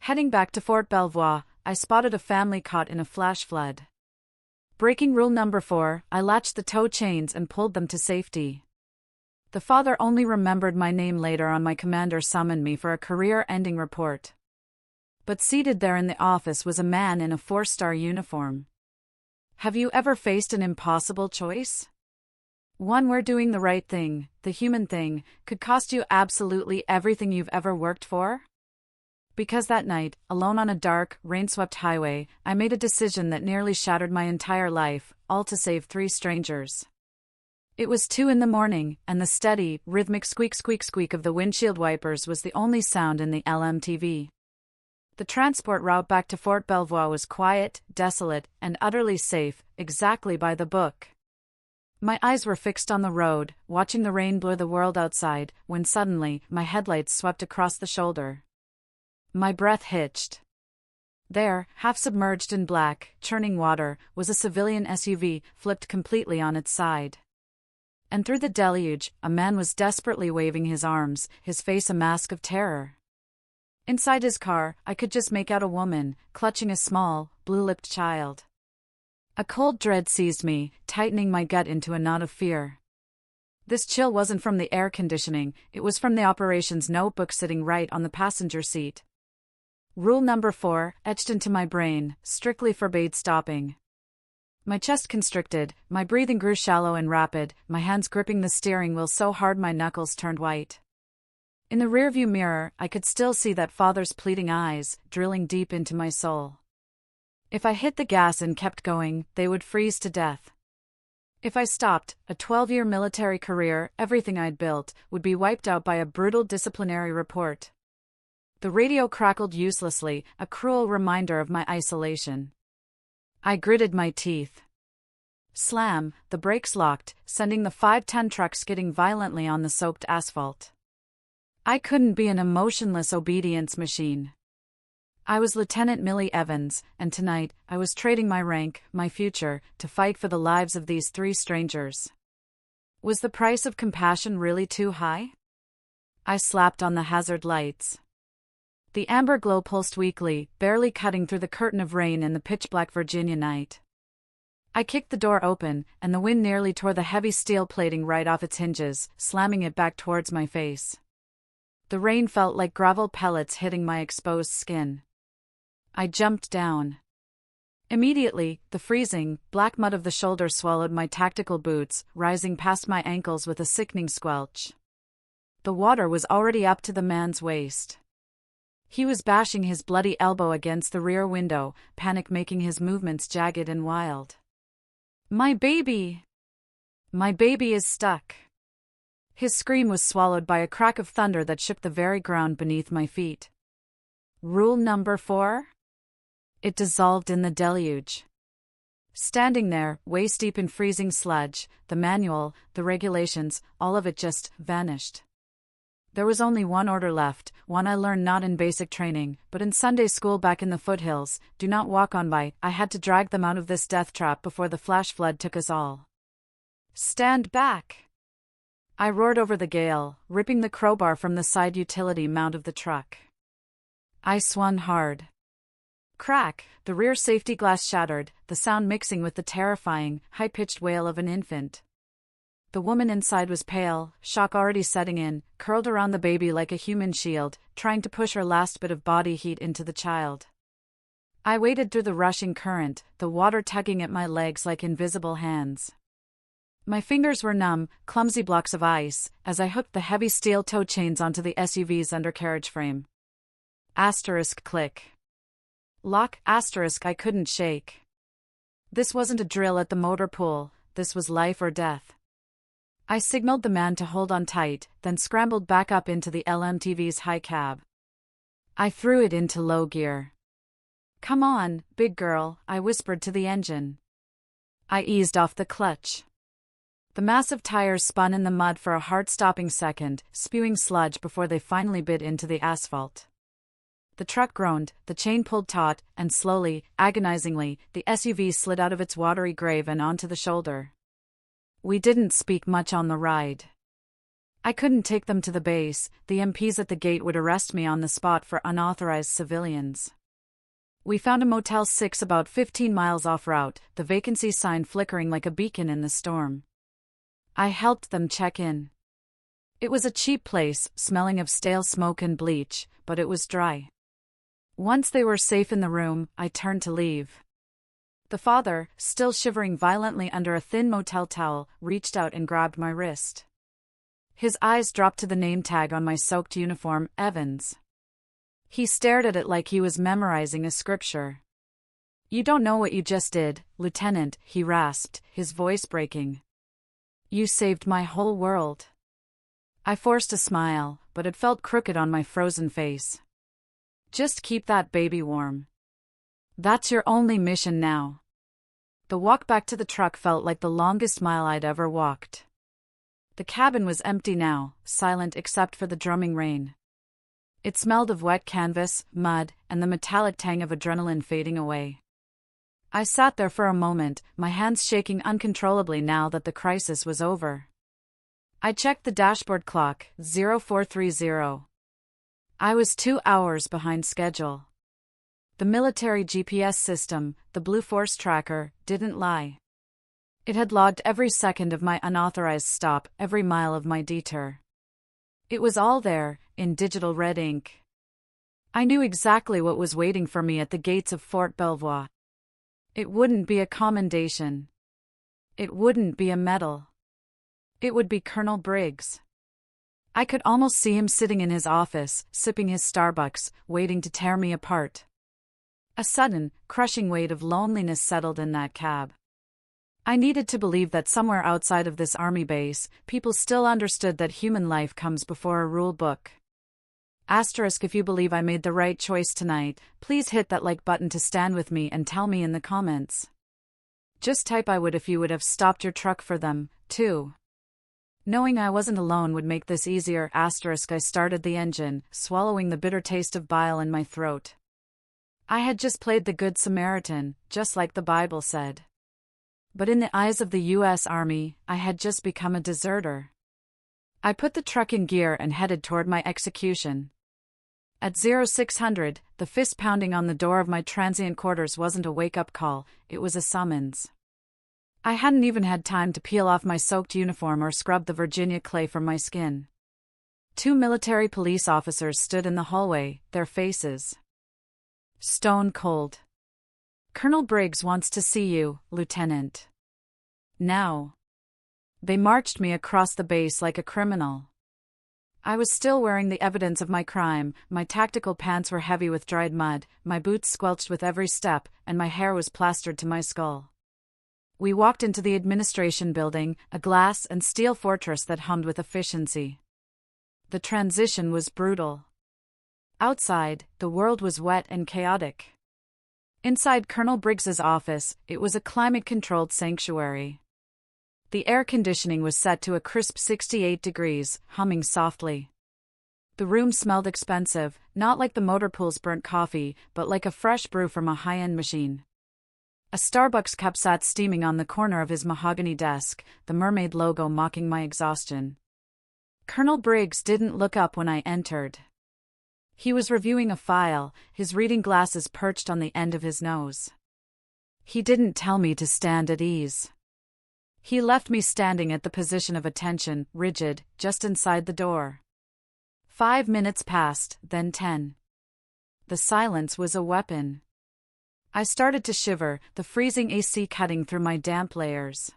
Heading back to Fort Belvoir, I spotted a family caught in a flash flood. Breaking rule number 4, I latched the tow chains and pulled them to safety. The father only remembered my name later on. My commander summoned me for a career-ending report. But seated there in the office was a man in a 4-star uniform. Have you ever faced an impossible choice? One where doing the right thing, the human thing, could cost you absolutely everything you've ever worked for? Because that night, alone on a dark, rain-swept highway, I made a decision that nearly shattered my entire life, all to save 3 strangers. It was 2 a.m, and the steady, rhythmic squeak of the windshield wipers was the only sound in the LMTV. The transport route back to Fort Belvoir was quiet, desolate, and utterly safe, exactly by the book. My eyes were fixed on the road, watching the rain blur the world outside, when suddenly, my headlights swept across the shoulder. My breath hitched. There, half submerged in black, churning water, was a civilian SUV, flipped completely on its side. And through the deluge, a man was desperately waving his arms, his face a mask of terror. Inside his car, I could just make out a woman, clutching a small, blue-lipped child. A cold dread seized me, tightening my gut into a knot of fear. This chill wasn't from the air conditioning, it was from the operations notebook sitting right on the passenger seat. Rule number 4, etched into my brain, strictly forbade stopping. My chest constricted, my breathing grew shallow and rapid, my hands gripping the steering wheel so hard my knuckles turned white. In the rearview mirror, I could still see that father's pleading eyes, drilling deep into my soul. If I hit the gas and kept going, they would freeze to death. If I stopped, a 12-year military career, everything I'd built, would be wiped out by a brutal disciplinary report. The radio crackled uselessly, a cruel reminder of my isolation. I gritted my teeth. Slam, the brakes locked, sending the 5-ton truck skidding violently on the soaked asphalt. I couldn't be an emotionless obedience machine. I was Lieutenant Millie Evans, and tonight, I was trading my rank, my future, to fight for the lives of these 3 strangers. Was the price of compassion really too high? I slapped on the hazard lights. The amber glow pulsed weakly, barely cutting through the curtain of rain in the pitch-black Virginia night. I kicked the door open, and the wind nearly tore the heavy steel plating right off its hinges, slamming it back towards my face. The rain felt like gravel pellets hitting my exposed skin. I jumped down. Immediately, the freezing, black mud of the shoulder swallowed my tactical boots, rising past my ankles with a sickening squelch. The water was already up to the man's waist. He was bashing his bloody elbow against the rear window, panic making his movements jagged and wild. My baby! My baby is stuck! His scream was swallowed by a crack of thunder that shook the very ground beneath my feet. Rule number 4? It dissolved in the deluge. Standing there, waist-deep in freezing sludge, the manual, the regulations, all of it just vanished. There was only one order left, one I learned not in basic training, but in Sunday school back in the foothills: do not walk on by. I had to drag them out of this death trap before the flash flood took us all. Stand back! I roared over the gale, ripping the crowbar from the side utility mount of the truck. I swung hard. Crack, the rear safety glass shattered, the sound mixing with the terrifying, high-pitched wail of an infant. The woman inside was pale, shock already setting in, curled around the baby like a human shield, trying to push her last bit of body heat into the child. I waded through the rushing current, the water tugging at my legs like invisible hands. My fingers were numb, clumsy blocks of ice, as I hooked the heavy steel tow chains onto the SUV's undercarriage frame. Asterisk click. Lock, asterisk I couldn't shake. This wasn't a drill at the motor pool, this was life or death. I signaled the man to hold on tight, then scrambled back up into the LMTV's high cab. I threw it into low gear. Come on, big girl, I whispered to the engine. I eased off the clutch. The massive tires spun in the mud for a heart-stopping second, spewing sludge before they finally bit into the asphalt. The truck groaned, the chain pulled taut, and slowly, agonizingly, the SUV slid out of its watery grave and onto the shoulder. We didn't speak much on the ride. I couldn't take them to the base. The MPs at the gate would arrest me on the spot for unauthorized civilians. We found a Motel 6 about 15 miles off route, the vacancy sign flickering like a beacon in the storm. I helped them check in. It was a cheap place, smelling of stale smoke and bleach, but it was dry. Once they were safe in the room, I turned to leave. The father, still shivering violently under a thin motel towel, reached out and grabbed my wrist. His eyes dropped to the name tag on my soaked uniform, Evans. He stared at it like he was memorizing a scripture. "You don't know what you just did, Lieutenant," he rasped, his voice breaking. "You saved my whole world." I forced a smile, but it felt crooked on my frozen face. "Just keep that baby warm. That's your only mission now." The walk back to the truck felt like the longest mile I'd ever walked. The cabin was empty now, silent except for the drumming rain. It smelled of wet canvas, mud, and the metallic tang of adrenaline fading away. I sat there for a moment, my hands shaking uncontrollably now that the crisis was over. I checked the dashboard clock, 0430. I was 2 hours behind schedule. The military GPS system, the Blue Force tracker, didn't lie. It had logged every second of my unauthorized stop, every mile of my detour. It was all there, in digital red ink. I knew exactly what was waiting for me at the gates of Fort Belvoir. It wouldn't be a commendation. It wouldn't be a medal. It would be Colonel Briggs. I could almost see him sitting in his office, sipping his Starbucks, waiting to tear me apart. A sudden, crushing weight of loneliness settled in that cab. I needed to believe that somewhere outside of this army base, people still understood that human life comes before a rule book. Asterisk if you believe I made the right choice tonight, please hit that like button to stand with me and tell me in the comments. Just type I would if you would have stopped your truck for them, too. Knowing I wasn't alone would make this easier. Asterisk I started the engine, swallowing the bitter taste of bile in my throat. I had just played the Good Samaritan, just like the Bible said. But in the eyes of the U.S. Army, I had just become a deserter. I put the truck in gear and headed toward my execution. At 0600, the fist pounding on the door of my transient quarters wasn't a wake-up call, it was a summons. I hadn't even had time to peel off my soaked uniform or scrub the Virginia clay from my skin. 2 military police officers stood in the hallway, their faces stone cold. "Colonel Briggs wants to see you, Lieutenant. Now." They marched me across the base like a criminal. I was still wearing the evidence of my crime, my tactical pants were heavy with dried mud, my boots squelched with every step, and my hair was plastered to my skull. We walked into the administration building, a glass and steel fortress that hummed with efficiency. The transition was brutal. Outside, the world was wet and chaotic. Inside Colonel Briggs's office, it was a climate-controlled sanctuary. The air conditioning was set to a crisp 68 degrees, humming softly. The room smelled expensive, not like the motor pool's burnt coffee, but like a fresh brew from a high-end machine. A Starbucks cup sat steaming on the corner of his mahogany desk, the mermaid logo mocking my exhaustion. Colonel Briggs didn't look up when I entered. He was reviewing a file, his reading glasses perched on the end of his nose. He didn't tell me to stand at ease. He left me standing at the position of attention, rigid, just inside the door. 5 minutes passed, then 10. The silence was a weapon. I started to shiver, the freezing AC cutting through my damp layers.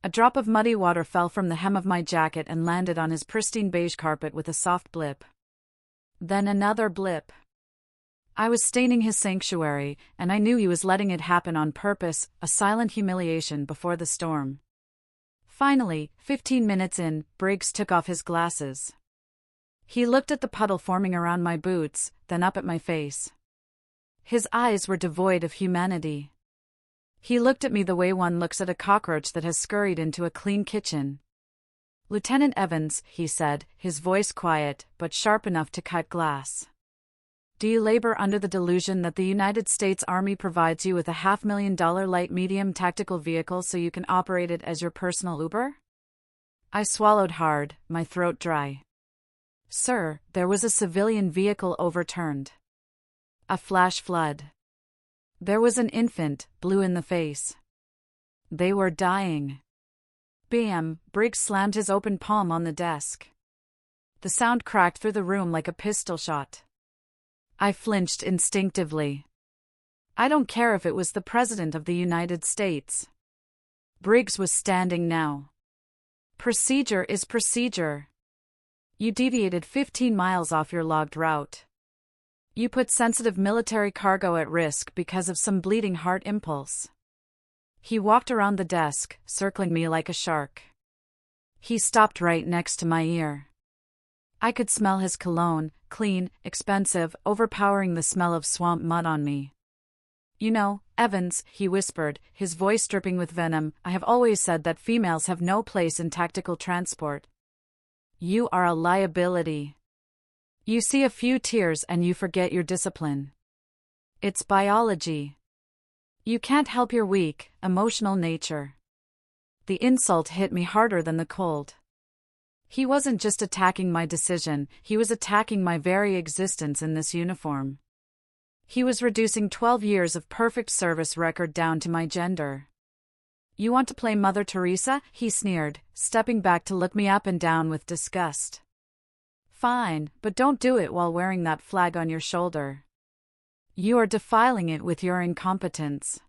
A drop of muddy water fell from the hem of my jacket and landed on his pristine beige carpet with a soft blip. Then another blip. I was staining his sanctuary, and I knew he was letting it happen on purpose, a silent humiliation before the storm. Finally, 15 minutes in, Briggs took off his glasses. He looked at the puddle forming around my boots, then up at my face. His eyes were devoid of humanity. He looked at me the way one looks at a cockroach that has scurried into a clean kitchen. "Lieutenant Evans," he said, his voice quiet, but sharp enough to cut glass. "Do you labor under the delusion that the United States Army provides you with a $500,000 light-medium tactical vehicle so you can operate it as your personal Uber?" I swallowed hard, my throat dry. Sir, there was a civilian vehicle overturned. A flash flood. There was an infant, blue in the face. They were dying. Bam! Briggs slammed his open palm on the desk. The sound cracked through the room like a pistol shot. I flinched instinctively. I don't care if it was the President of the United States. Briggs was standing now. Procedure is procedure. You deviated 15 miles off your logged route. You put sensitive military cargo at risk because of some bleeding heart impulse. He walked around the desk, circling me like a shark. He stopped right next to my ear. I could smell his cologne, clean, expensive, overpowering the smell of swamp mud on me. You know, Evans, he whispered, his voice dripping with venom, I have always said that females have no place in tactical transport. You are a liability. You see a few tears and you forget your discipline. It's biology. You can't help your weak, emotional nature. The insult hit me harder than the cold. He wasn't just attacking my decision, he was attacking my very existence in this uniform. He was reducing 12 years of perfect service record down to my gender. You want to play Mother Teresa? He sneered, stepping back to look me up and down with disgust. Fine, but don't do it while wearing that flag on your shoulder. You are defiling it with your incompetence.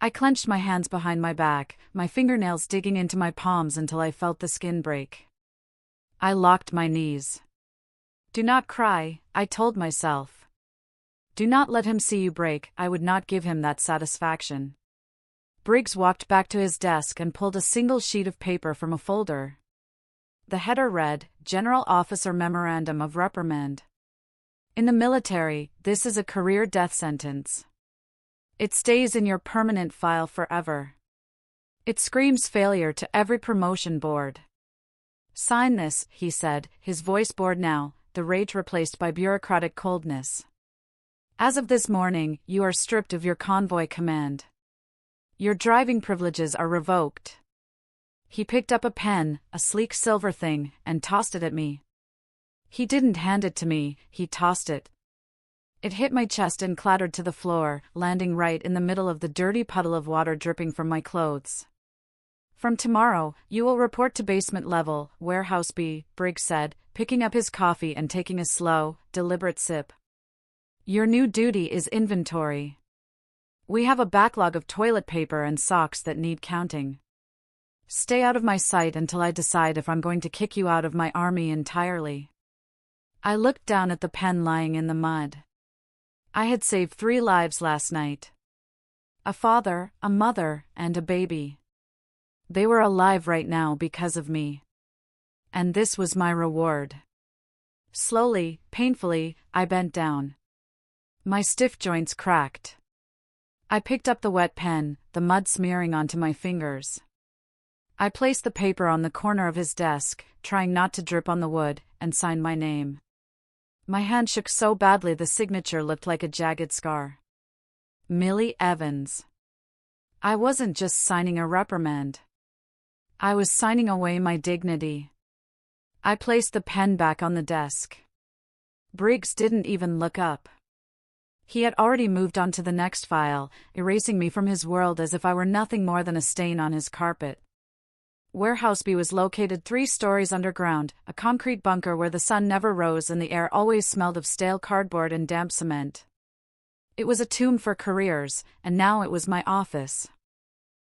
I clenched my hands behind my back, my fingernails digging into my palms until I felt the skin break. I locked my knees. Do not cry, I told myself. Do not let him see you break, I would not give him that satisfaction. Briggs walked back to his desk and pulled a single sheet of paper from a folder. The header read, General Officer Memorandum of Reprimand. In the military, this is a career death sentence. It stays in your permanent file forever. It screams failure to every promotion board. Sign this, he said, his voice bored now, the rage replaced by bureaucratic coldness. As of this morning, you are stripped of your convoy command. Your driving privileges are revoked. He picked up a pen, a sleek silver thing, and tossed it at me. He didn't hand it to me, he tossed it. It hit my chest and clattered to the floor, landing right in the middle of the dirty puddle of water dripping from my clothes. From tomorrow, you will report to basement level, warehouse B, Briggs said, picking up his coffee and taking a slow, deliberate sip. Your new duty is inventory. We have a backlog of toilet paper and socks that need counting. Stay out of my sight until I decide if I'm going to kick you out of my army entirely. I looked down at the pen lying in the mud. I had saved 3 lives last night. A father, a mother, and a baby. They were alive right now because of me. And this was my reward. Slowly, painfully, I bent down. My stiff joints cracked. I picked up the wet pen, the mud smearing onto my fingers. I placed the paper on the corner of his desk, trying not to drip on the wood, and signed my name. My hand shook so badly the signature looked like a jagged scar. Millie Evans. I wasn't just signing a reprimand. I was signing away my dignity. I placed the pen back on the desk. Briggs didn't even look up. He had already moved on to the next file, erasing me from his world as if I were nothing more than a stain on his carpet. Warehouse B was located 3 stories underground, a concrete bunker where the sun never rose and the air always smelled of stale cardboard and damp cement. It was a tomb for careers, and now it was my office.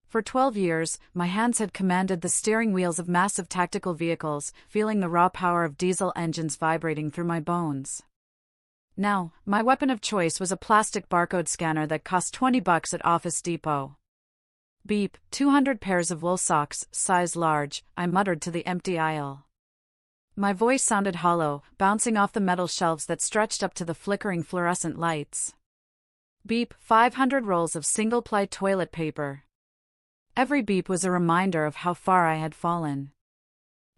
For 12 years, my hands had commanded the steering wheels of massive tactical vehicles, feeling the raw power of diesel engines vibrating through my bones. Now, my weapon of choice was a plastic barcode scanner that cost $20 at Office Depot. Beep, 200 pairs of wool socks, size large, I muttered to the empty aisle. My voice sounded hollow, bouncing off the metal shelves that stretched up to the flickering fluorescent lights. Beep, 500 rolls of single-ply toilet paper. Every beep was a reminder of how far I had fallen.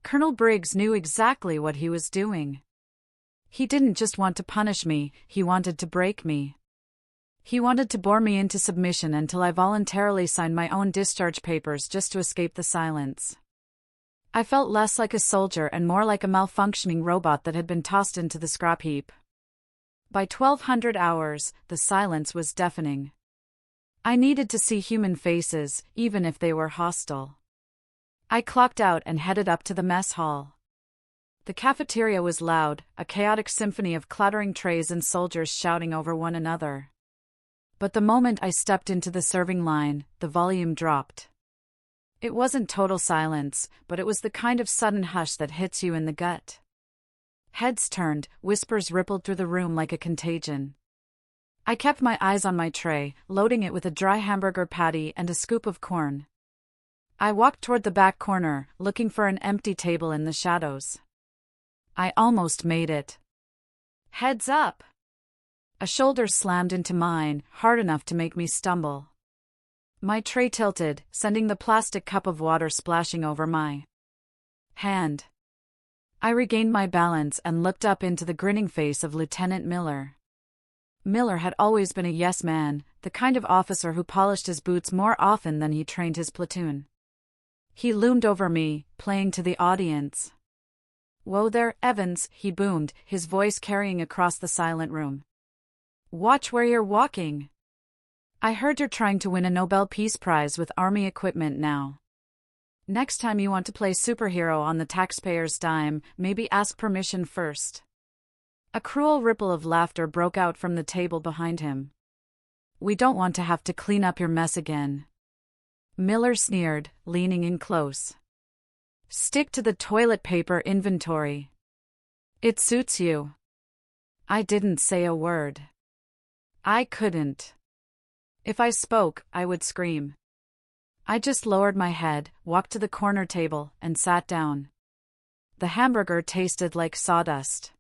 Colonel Briggs knew exactly what he was doing. He didn't just want to punish me, he wanted to break me. He wanted to bore me into submission until I voluntarily signed my own discharge papers just to escape the silence. I felt less like a soldier and more like a malfunctioning robot that had been tossed into the scrap heap. By 1200 hours, the silence was deafening. I needed to see human faces, even if they were hostile. I clocked out and headed up to the mess hall. The cafeteria was loud, a chaotic symphony of clattering trays and soldiers shouting over one another. But the moment I stepped into the serving line, the volume dropped. It wasn't total silence, but it was the kind of sudden hush that hits you in the gut. Heads turned, whispers rippled through the room like a contagion. I kept my eyes on my tray, loading it with a dry hamburger patty and a scoop of corn. I walked toward the back corner, looking for an empty table in the shadows. I almost made it. Heads up! A shoulder slammed into mine, hard enough to make me stumble. My tray tilted, sending the plastic cup of water splashing over my hand. I regained my balance and looked up into the grinning face of Lieutenant Miller. Miller had always been a yes man, the kind of officer who polished his boots more often than he trained his platoon. He loomed over me, playing to the audience. "Whoa there, Evans," he boomed, his voice carrying across the silent room. "Watch where you're walking. I heard you're trying to win a Nobel Peace Prize with Army equipment now. Next time you want to play superhero on the taxpayer's dime, maybe ask permission first." A cruel ripple of laughter broke out from the table behind him. "We don't want to have to clean up your mess again." Miller sneered, leaning in close. "Stick to the toilet paper inventory. It suits you." I didn't say a word. I couldn't. If I spoke, I would scream. I just lowered my head, walked to the corner table, and sat down. The hamburger tasted like sawdust.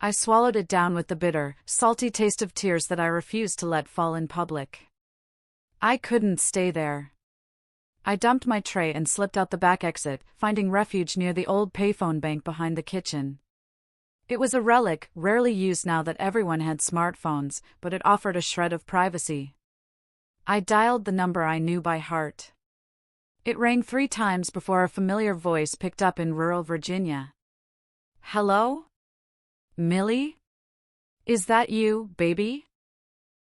I swallowed it down with the bitter, salty taste of tears that I refused to let fall in public. I couldn't stay there. I dumped my tray and slipped out the back exit, finding refuge near the old payphone bank behind the kitchen. It was a relic, rarely used now that everyone had smartphones, but it offered a shred of privacy. I dialed the number I knew by heart. It rang 3 times before a familiar voice picked up in rural Virginia. "Hello? Millie? Is that you, baby?"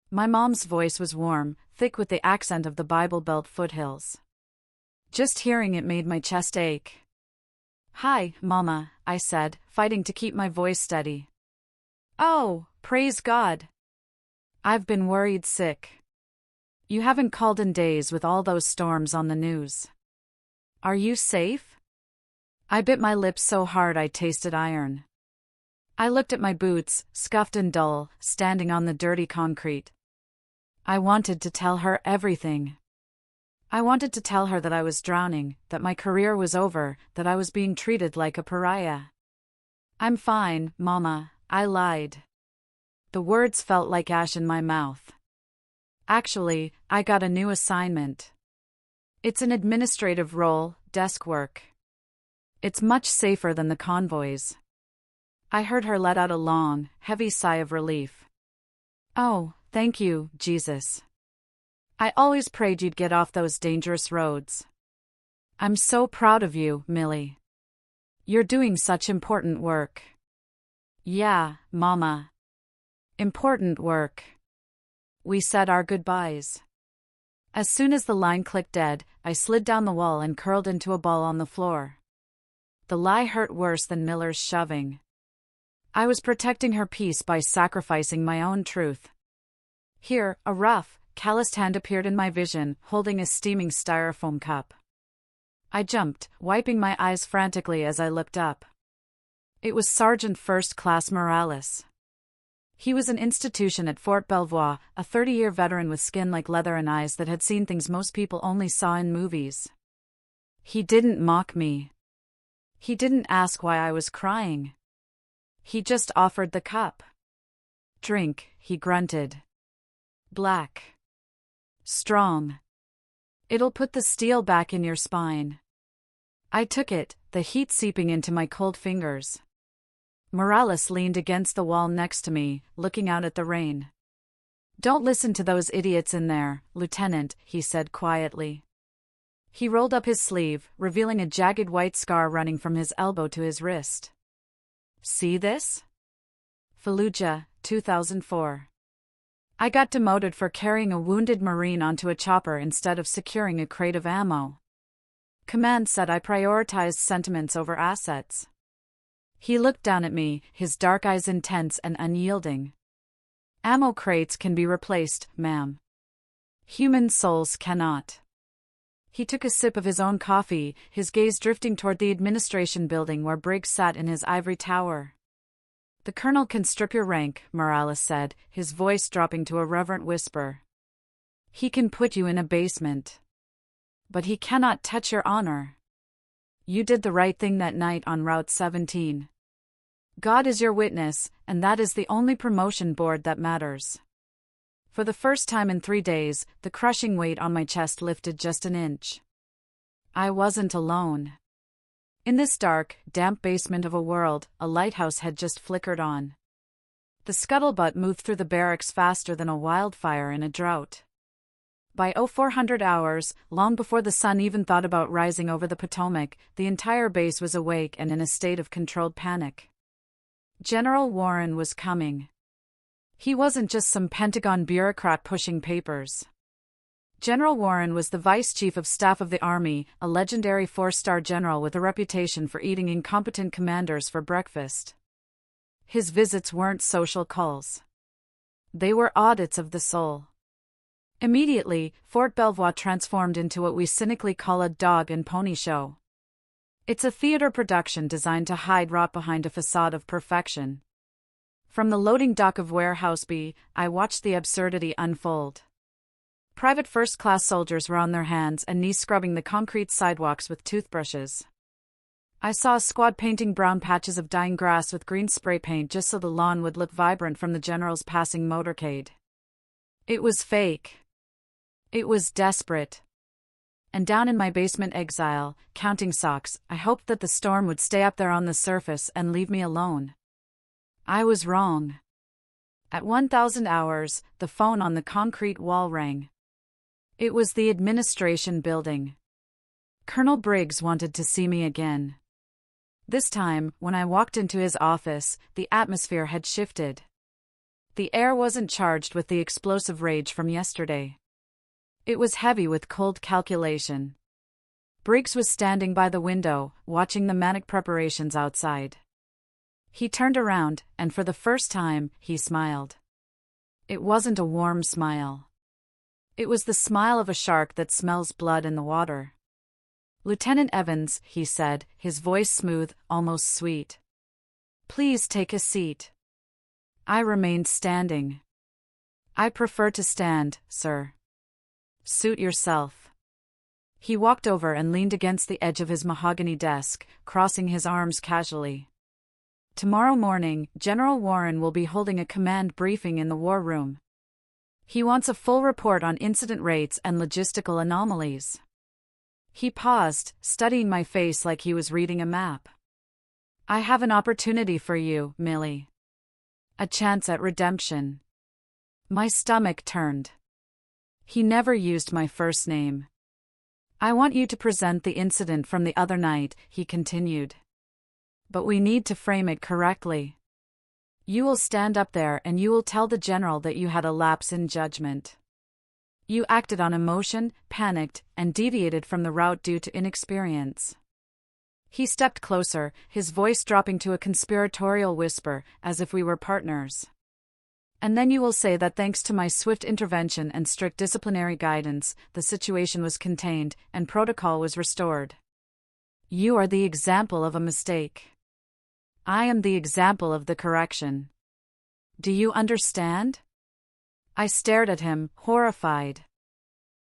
My mom's voice was warm, thick with the accent of the Bible Belt foothills. Just hearing it made my chest ache. "Hi, Mama," I said, fighting to keep my voice steady. "Oh, praise God. I've been worried sick. You haven't called in days with all those storms on the news. Are you safe?" I bit my lips so hard I tasted iron. I looked at my boots, scuffed and dull, standing on the dirty concrete. I wanted to tell her everything. I wanted to tell her that I was drowning, that my career was over, that I was being treated like a pariah. "I'm fine, Mama," I lied. The words felt like ash in my mouth. "Actually, I got a new assignment. It's an administrative role, desk work. It's much safer than the convoys." I heard her let out a long, heavy sigh of relief. "Oh, thank you, Jesus. I always prayed you'd get off those dangerous roads. I'm so proud of you, Millie. You're doing such important work." "Yeah, Mama. Important work." We said our goodbyes. As soon as the line clicked dead, I slid down the wall and curled into a ball on the floor. The lie hurt worse than Miller's shoving. I was protecting her peace by sacrificing my own truth. Here, a rough, calloused hand appeared in my vision, holding a steaming styrofoam cup. I jumped, wiping my eyes frantically as I looked up. It was Sergeant First Class Morales. He was an institution at Fort Belvoir, a 30-year veteran with skin like leather and eyes that had seen things most people only saw in movies. He didn't mock me. He didn't ask why I was crying. He just offered the cup. "Drink," he grunted. "Black. Strong. It'll put the steel back in your spine." I took it, the heat seeping into my cold fingers. Morales leaned against the wall next to me, looking out at the rain. "Don't listen to those idiots in there, Lieutenant," he said quietly. He rolled up his sleeve, revealing a jagged white scar running from his elbow to his wrist. See this? Fallujah, 2004. I got demoted for carrying a wounded Marine onto a chopper instead of securing a crate of ammo. Command said I prioritized sentiments over assets. He looked down at me, his dark eyes intense and unyielding. Ammo crates can be replaced, ma'am. Human souls cannot. He took a sip of his own coffee, his gaze drifting toward the administration building where Briggs sat in his ivory tower. The colonel can strip your rank, Morales said, his voice dropping to a reverent whisper. He can put you in a basement. But he cannot touch your honor. You did the right thing that night on Route 17. God is your witness, and that is the only promotion board that matters. For the first time in 3 days, the crushing weight on my chest lifted just an inch. I wasn't alone. In this dark, damp basement of a world, a lighthouse had just flickered on. The scuttlebutt moved through the barracks faster than a wildfire in a drought. By 0400 hours, long before the sun even thought about rising over the Potomac, the entire base was awake and in a state of controlled panic. General Warren was coming. He wasn't just some Pentagon bureaucrat pushing papers. General Warren was the Vice Chief of Staff of the Army, a legendary 4-star general with a reputation for eating incompetent commanders for breakfast. His visits weren't social calls. They were audits of the soul. Immediately, Fort Belvoir transformed into what we cynically call a dog and pony show. It's a theater production designed to hide rot behind a facade of perfection. From the loading dock of Warehouse B, I watched the absurdity unfold. Private first-class soldiers were on their hands and knees scrubbing the concrete sidewalks with toothbrushes. I saw a squad painting brown patches of dying grass with green spray paint just so the lawn would look vibrant from the general's passing motorcade. It was fake. It was desperate. And down in my basement exile, counting socks, I hoped that the storm would stay up there on the surface and leave me alone. I was wrong. At 1000 hours, the phone on the concrete wall rang. It was the administration building. Colonel Briggs wanted to see me again. This time, when I walked into his office, the atmosphere had shifted. The air wasn't charged with the explosive rage from yesterday. It was heavy with cold calculation. Briggs was standing by the window, watching the manic preparations outside. He turned around, and for the first time, he smiled. It wasn't a warm smile. It was the smile of a shark that smells blood in the water. Lieutenant Evans, he said, his voice smooth, almost sweet. Please take a seat. I remained standing. I prefer to stand, sir. Suit yourself. He walked over and leaned against the edge of his mahogany desk, crossing his arms casually. Tomorrow morning, General Warren will be holding a command briefing in the war room. He wants a full report on incident rates and logistical anomalies. He paused, studying my face like he was reading a map. I have an opportunity for you, Millie. A chance at redemption. My stomach turned. He never used my first name. I want you to present the incident from the other night, he continued. But we need to frame it correctly. You will stand up there and you will tell the general that you had a lapse in judgment. You acted on emotion, panicked, and deviated from the route due to inexperience. He stepped closer, his voice dropping to a conspiratorial whisper, as if we were partners. And then you will say that thanks to my swift intervention and strict disciplinary guidance, the situation was contained, and protocol was restored. You are the example of a mistake. I am the example of the correction. Do you understand? I stared at him, horrified.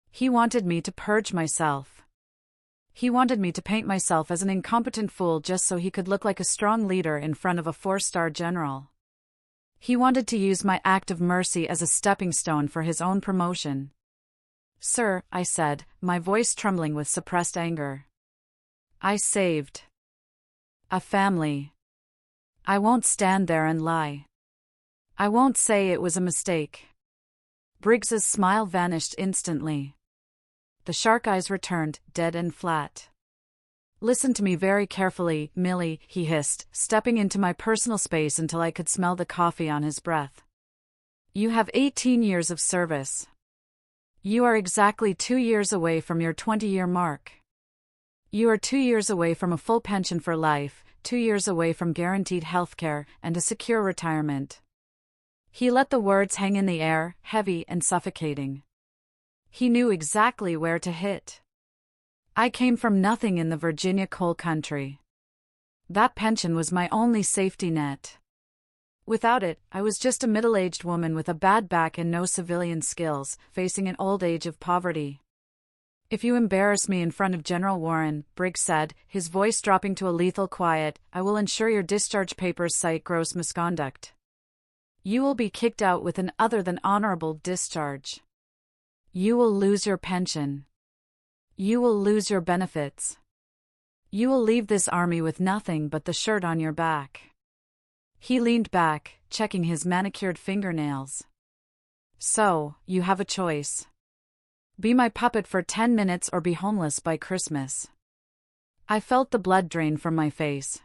He wanted me to purge myself. He wanted me to paint myself as an incompetent fool just so he could look like a strong leader in front of a 4-star general. He wanted to use my act of mercy as a stepping stone for his own promotion. Sir, I said, my voice trembling with suppressed anger. I saved a family. I won't stand there and lie. I won't say it was a mistake. Briggs's smile vanished instantly. The shark eyes returned, dead and flat. "Listen to me very carefully, Millie," he hissed, stepping into my personal space until I could smell the coffee on his breath. "You have 18 years of service. You are exactly 2 years away from your 20-year mark. You are 2 years away from a full pension for life, 2 years away from guaranteed healthcare and a secure retirement." He let the words hang in the air, heavy and suffocating. He knew exactly where to hit. I came from nothing in the Virginia coal country. That pension was my only safety net. Without it, I was just a middle-aged woman with a bad back and no civilian skills, facing an old age of poverty. "If you embarrass me in front of General Warren," Briggs said, his voice dropping to a lethal quiet, "I will ensure your discharge papers cite gross misconduct. You will be kicked out with an other than honorable discharge. You will lose your pension. You will lose your benefits. You will leave this army with nothing but the shirt on your back." He leaned back, checking his manicured fingernails. "So, you have a choice. Be my puppet for 10 minutes or be homeless by Christmas." I felt the blood drain from my face.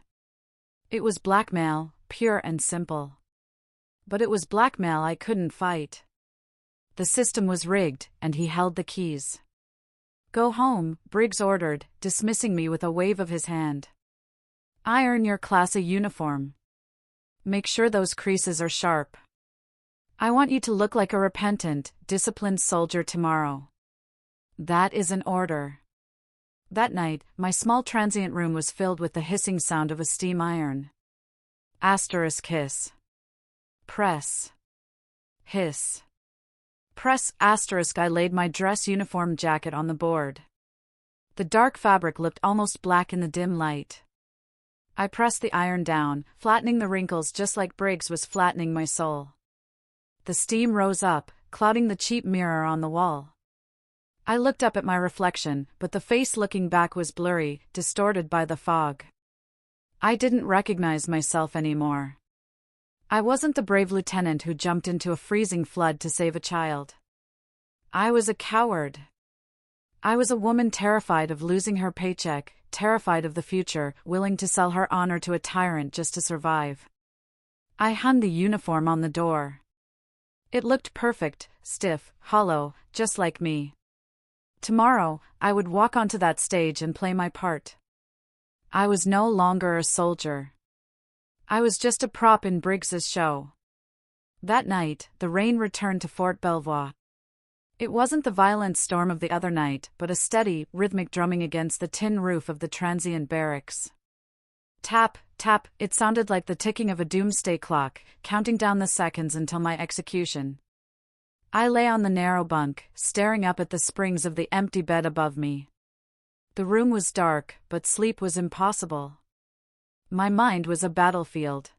It was blackmail, pure and simple. But it was blackmail I couldn't fight. The system was rigged, and he held the keys. "Go home," Briggs ordered, dismissing me with a wave of his hand. "Iron your class A uniform. Make sure those creases are sharp. I want you to look like a repentant, disciplined soldier tomorrow." That is an order. That night, my small transient room was filled with the hissing sound of a steam iron. Asterisk hiss. Press. Hiss. Press asterisk. I laid my dress uniform jacket on the board. The dark fabric looked almost black in the dim light. I pressed the iron down, flattening the wrinkles just like Briggs was flattening my soul. The steam rose up, clouding the cheap mirror on the wall. I looked up at my reflection, but the face looking back was blurry, distorted by the fog. I didn't recognize myself anymore. I wasn't the brave lieutenant who jumped into a freezing flood to save a child. I was a coward. I was a woman terrified of losing her paycheck, terrified of the future, willing to sell her honor to a tyrant just to survive. I hung the uniform on the door. It looked perfect, stiff, hollow, just like me. Tomorrow, I would walk onto that stage and play my part. I was no longer a soldier. I was just a prop in Briggs's show. That night, the rain returned to Fort Belvoir. It wasn't the violent storm of the other night, but a steady, rhythmic drumming against the tin roof of the transient barracks. Tap, tap, it sounded like the ticking of a doomsday clock, counting down the seconds until my execution. I lay on the narrow bunk, staring up at the springs of the empty bed above me. The room was dark, but sleep was impossible. My mind was a battlefield.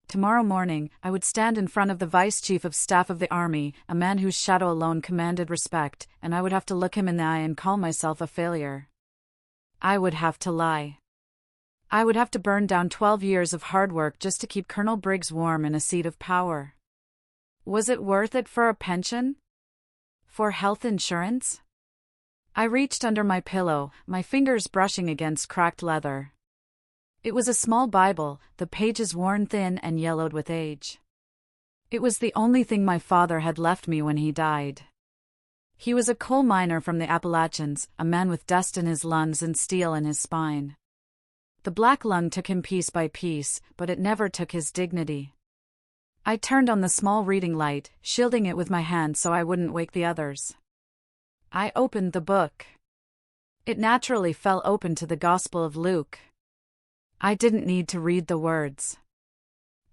Tomorrow morning, I would stand in front of the Vice Chief of Staff of the Army, a man whose shadow alone commanded respect, and I would have to look him in the eye and call myself a failure. I would have to lie. I would have to burn down 12 years of hard work just to keep Colonel Briggs warm in a seat of power. Was it worth it for a pension? For health insurance? I reached under my pillow, my fingers brushing against cracked leather. It was a small Bible, the pages worn thin and yellowed with age. It was the only thing my father had left me when he died. He was a coal miner from the Appalachians, a man with dust in his lungs and steel in his spine. The black lung took him piece by piece, but it never took his dignity. I turned on the small reading light, shielding it with my hand so I wouldn't wake the others. I opened the book. It naturally fell open to the Gospel of Luke. I didn't need to read the words.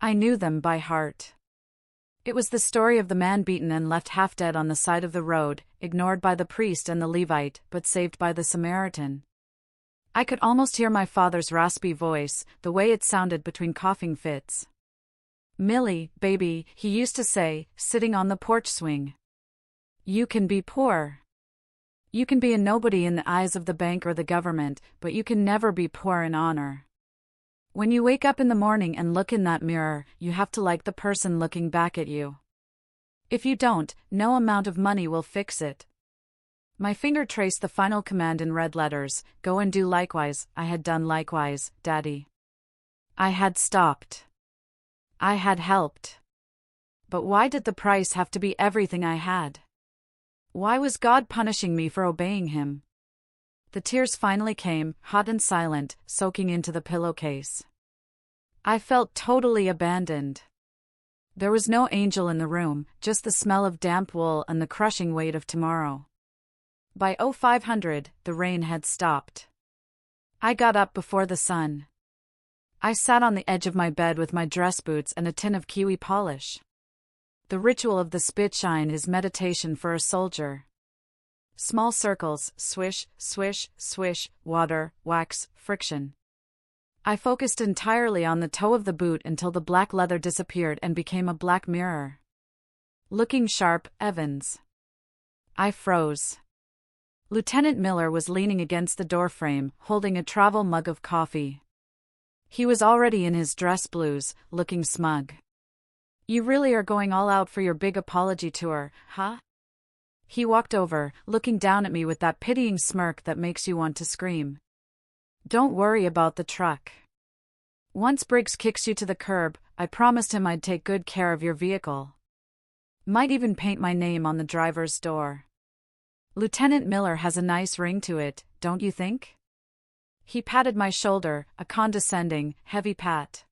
I knew them by heart. It was the story of the man beaten and left half dead on the side of the road, ignored by the priest and the Levite, but saved by the Samaritan. I could almost hear my father's raspy voice, the way it sounded between coughing fits. "Millie, baby," he used to say, sitting on the porch swing. "You can be poor. You can be a nobody in the eyes of the bank or the government, but you can never be poor in honor. When you wake up in the morning and look in that mirror, you have to like the person looking back at you. If you don't, no amount of money will fix it." My finger traced the final command in red letters, "Go and do likewise." I had done likewise, Daddy. I had stopped. I had helped. But why did the price have to be everything I had? Why was God punishing me for obeying Him? The tears finally came, hot and silent, soaking into the pillowcase. I felt totally abandoned. There was no angel in the room, just the smell of damp wool and the crushing weight of tomorrow. By 0500, the rain had stopped. I got up before the sun. I sat on the edge of my bed with my dress boots and a tin of kiwi polish. The ritual of the spit shine is meditation for a soldier. Small circles, swish, swish, swish, water, wax, friction. I focused entirely on the toe of the boot until the black leather disappeared and became a black mirror. Looking sharp, Evans. I froze. Lieutenant Miller was leaning against the doorframe, holding a travel mug of coffee. He was already in his dress blues, looking smug. "You really are going all out for your big apology tour, huh?" He walked over, looking down at me with that pitying smirk that makes you want to scream. "Don't worry about the truck. Once Briggs kicks you to the curb, I promised him I'd take good care of your vehicle. Might even paint my name on the driver's door. Lieutenant Miller has a nice ring to it, don't you think?" He patted my shoulder, a condescending, heavy pat.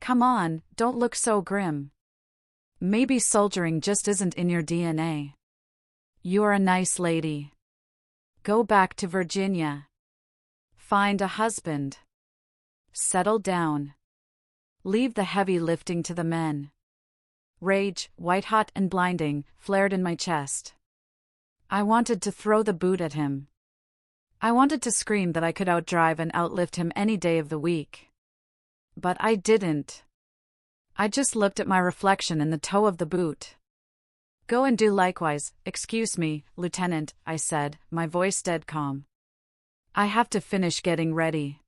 "Come on, don't look so grim. Maybe soldiering just isn't in your DNA. You're a nice lady. Go back to Virginia. Find a husband. Settle down. Leave the heavy lifting to the men." Rage, white-hot and blinding, flared in my chest. I wanted to throw the boot at him. I wanted to scream that I could outdrive and outlift him any day of the week. But I didn't. I just looked at my reflection in the toe of the boot. "Go and do likewise." "Excuse me, Lieutenant," I said, my voice dead calm. "I have to finish getting ready."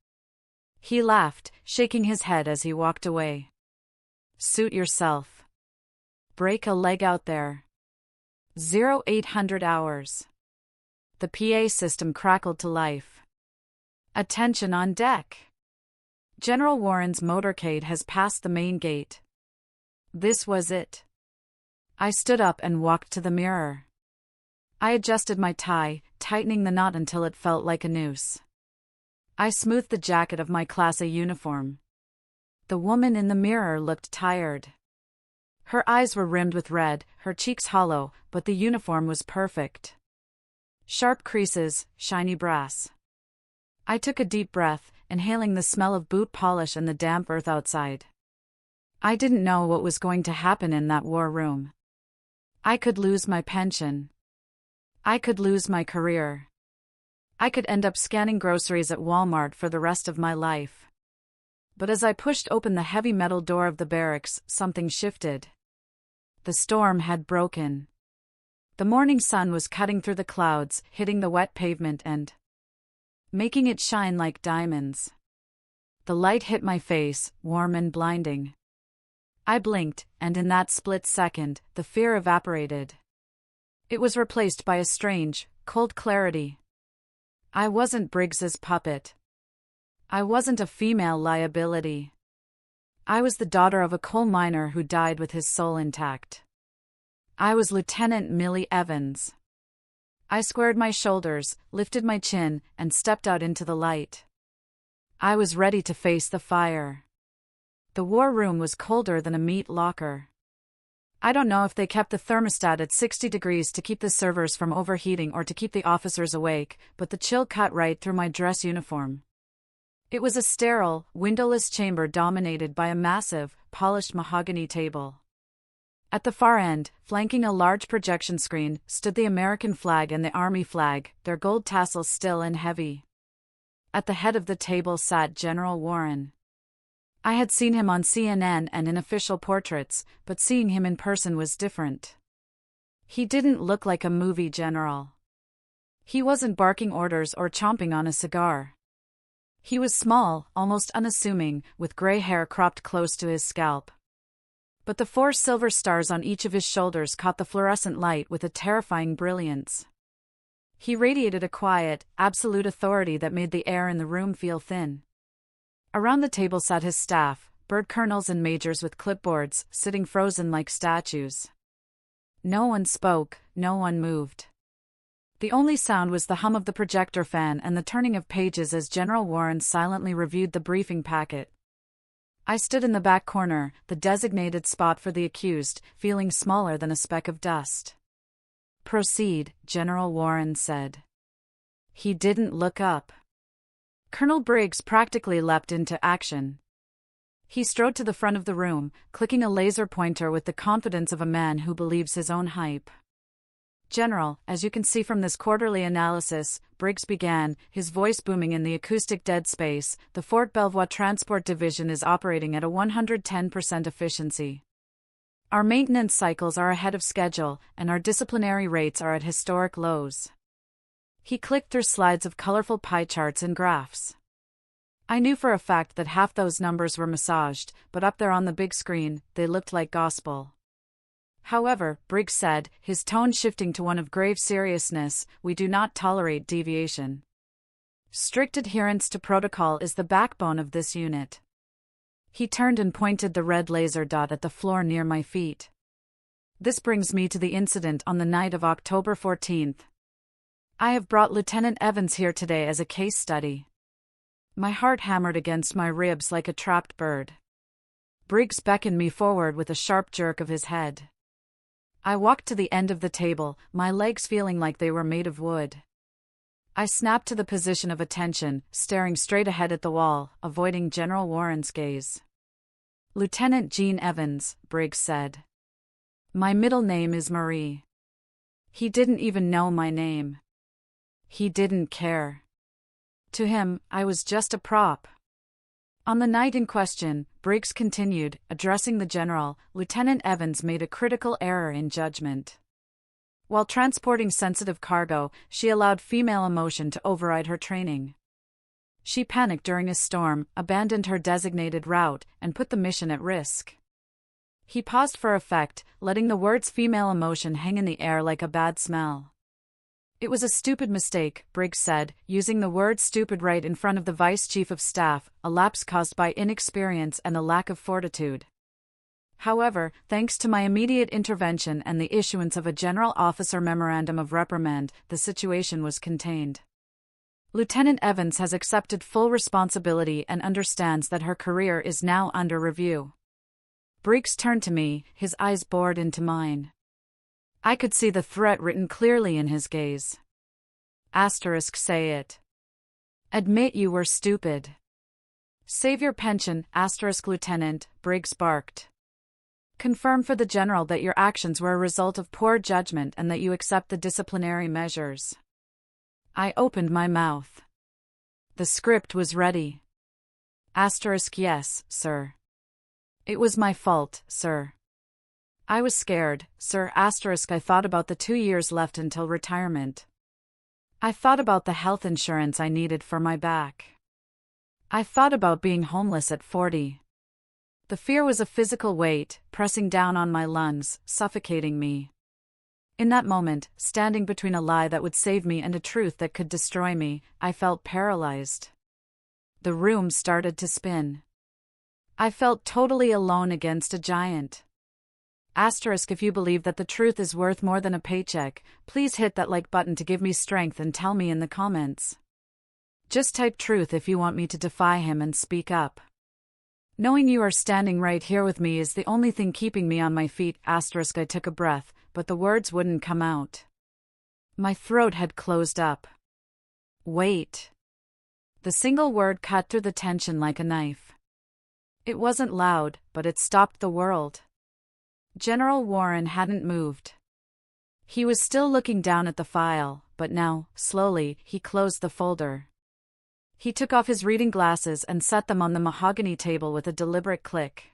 He laughed, shaking his head as he walked away. "Suit yourself. Break a leg out there. 0800 hours. The PA system crackled to life. "Attention on deck. General Warren's motorcade has passed the main gate." This was it. I stood up and walked to the mirror. I adjusted my tie, tightening the knot until it felt like a noose. I smoothed the jacket of my Class A uniform. The woman in the mirror looked tired. Her eyes were rimmed with red, her cheeks hollow, but the uniform was perfect. Sharp creases, shiny brass. I took a deep breath, inhaling the smell of boot polish and the damp earth outside. I didn't know what was going to happen in that war room. I could lose my pension. I could lose my career. I could end up scanning groceries at Walmart for the rest of my life. But as I pushed open the heavy metal door of the barracks, something shifted. The storm had broken. The morning sun was cutting through the clouds, hitting the wet pavement and making it shine like diamonds. The light hit my face, warm and blinding. I blinked, and in that split second, the fear evaporated. It was replaced by a strange, cold clarity. I wasn't Briggs's puppet. I wasn't a female liability. I was the daughter of a coal miner who died with his soul intact. I was Lieutenant Millie Evans. I squared my shoulders, lifted my chin, and stepped out into the light. I was ready to face the fire. The war room was colder than a meat locker. I don't know if they kept the thermostat at 60 degrees to keep the servers from overheating or to keep the officers awake, but the chill cut right through my dress uniform. It was a sterile, windowless chamber dominated by a massive, polished mahogany table. At the far end, flanking a large projection screen, stood the American flag and the Army flag, their gold tassels still and heavy. At the head of the table sat General Warren. I had seen him on CNN and in official portraits, but seeing him in person was different. He didn't look like a movie general. He wasn't barking orders or chomping on a cigar. He was small, almost unassuming, with gray hair cropped close to his scalp. But the 4 silver stars on each of his shoulders caught the fluorescent light with a terrifying brilliance. He radiated a quiet, absolute authority that made the air in the room feel thin. Around the table sat his staff, bird colonels and majors with clipboards, sitting frozen like statues. No one spoke, no one moved. The only sound was the hum of the projector fan and the turning of pages as General Warren silently reviewed the briefing packet. I stood in the back corner, the designated spot for the accused, feeling smaller than a speck of dust. "Proceed," General Warren said. He didn't look up. Colonel Briggs practically leapt into action. He strode to the front of the room, clicking a laser pointer with the confidence of a man who believes his own hype. "General, as you can see from this quarterly analysis," Briggs began, his voice booming in the acoustic dead space, "the Fort Belvoir Transport Division is operating at a 110% efficiency. Our maintenance cycles are ahead of schedule, and our disciplinary rates are at historic lows." He clicked through slides of colorful pie charts and graphs. I knew for a fact that half those numbers were massaged, but up there on the big screen, they looked like gospel. "However," Briggs said, his tone shifting to one of grave seriousness, "we do not tolerate deviation. Strict adherence to protocol is the backbone of this unit." He turned and pointed the red laser dot at the floor near my feet. "This brings me to the incident on the night of October 14th. I have brought Lieutenant Evans here today as a case study." My heart hammered against my ribs like a trapped bird. Briggs beckoned me forward with a sharp jerk of his head. I walked to the end of the table, my legs feeling like they were made of wood. I snapped to the position of attention, staring straight ahead at the wall, avoiding General Warren's gaze. "Lieutenant Jean Evans," Briggs said. "My middle name is Marie." He didn't even know my name. He didn't care. To him, I was just a prop. On the night in question, Briggs continued, addressing the general, "Lieutenant Evans made a critical error in judgment. While transporting sensitive cargo, she allowed female emotion to override her training. She panicked during a storm, abandoned her designated route, and put the mission at risk." He paused for effect, letting the words female emotion hang in the air like a bad smell. "It was a stupid mistake," Briggs said, using the word stupid right in front of the Vice Chief of Staff, a lapse caused by inexperience and a lack of fortitude. However, thanks to my immediate intervention and the issuance of a General Officer Memorandum of Reprimand, the situation was contained. Lieutenant Evans has accepted full responsibility and understands that her career is now under review." Briggs turned to me, his eyes bored into mine. I could see the threat written clearly in his gaze. Say it. Admit you were stupid. Save your pension, Lieutenant, Briggs barked. Confirm for the general that your actions were a result of poor judgment and that you accept the disciplinary measures. I opened my mouth. The script was ready. Yes, sir. It was my fault, sir. I was scared, sir. I thought about the 2 years left until retirement. I thought about the health insurance I needed for my back. I thought about being homeless at 40. The fear was a physical weight, pressing down on my lungs, suffocating me. In that moment, standing between a lie that would save me and a truth that could destroy me, I felt paralyzed. The room started to spin. I felt totally alone against a giant. If you believe that the truth is worth more than a paycheck, please hit that like button to give me strength and tell me in the comments. Just type truth if you want me to defy him and speak up. Knowing you are standing right here with me is the only thing keeping me on my feet. I took a breath, but the words wouldn't come out. My throat had closed up. Wait. The single word cut through the tension like a knife. It wasn't loud, but it stopped the world. General Warren hadn't moved. He was still looking down at the file, but now, slowly, he closed the folder. He took off his reading glasses and set them on the mahogany table with a deliberate click.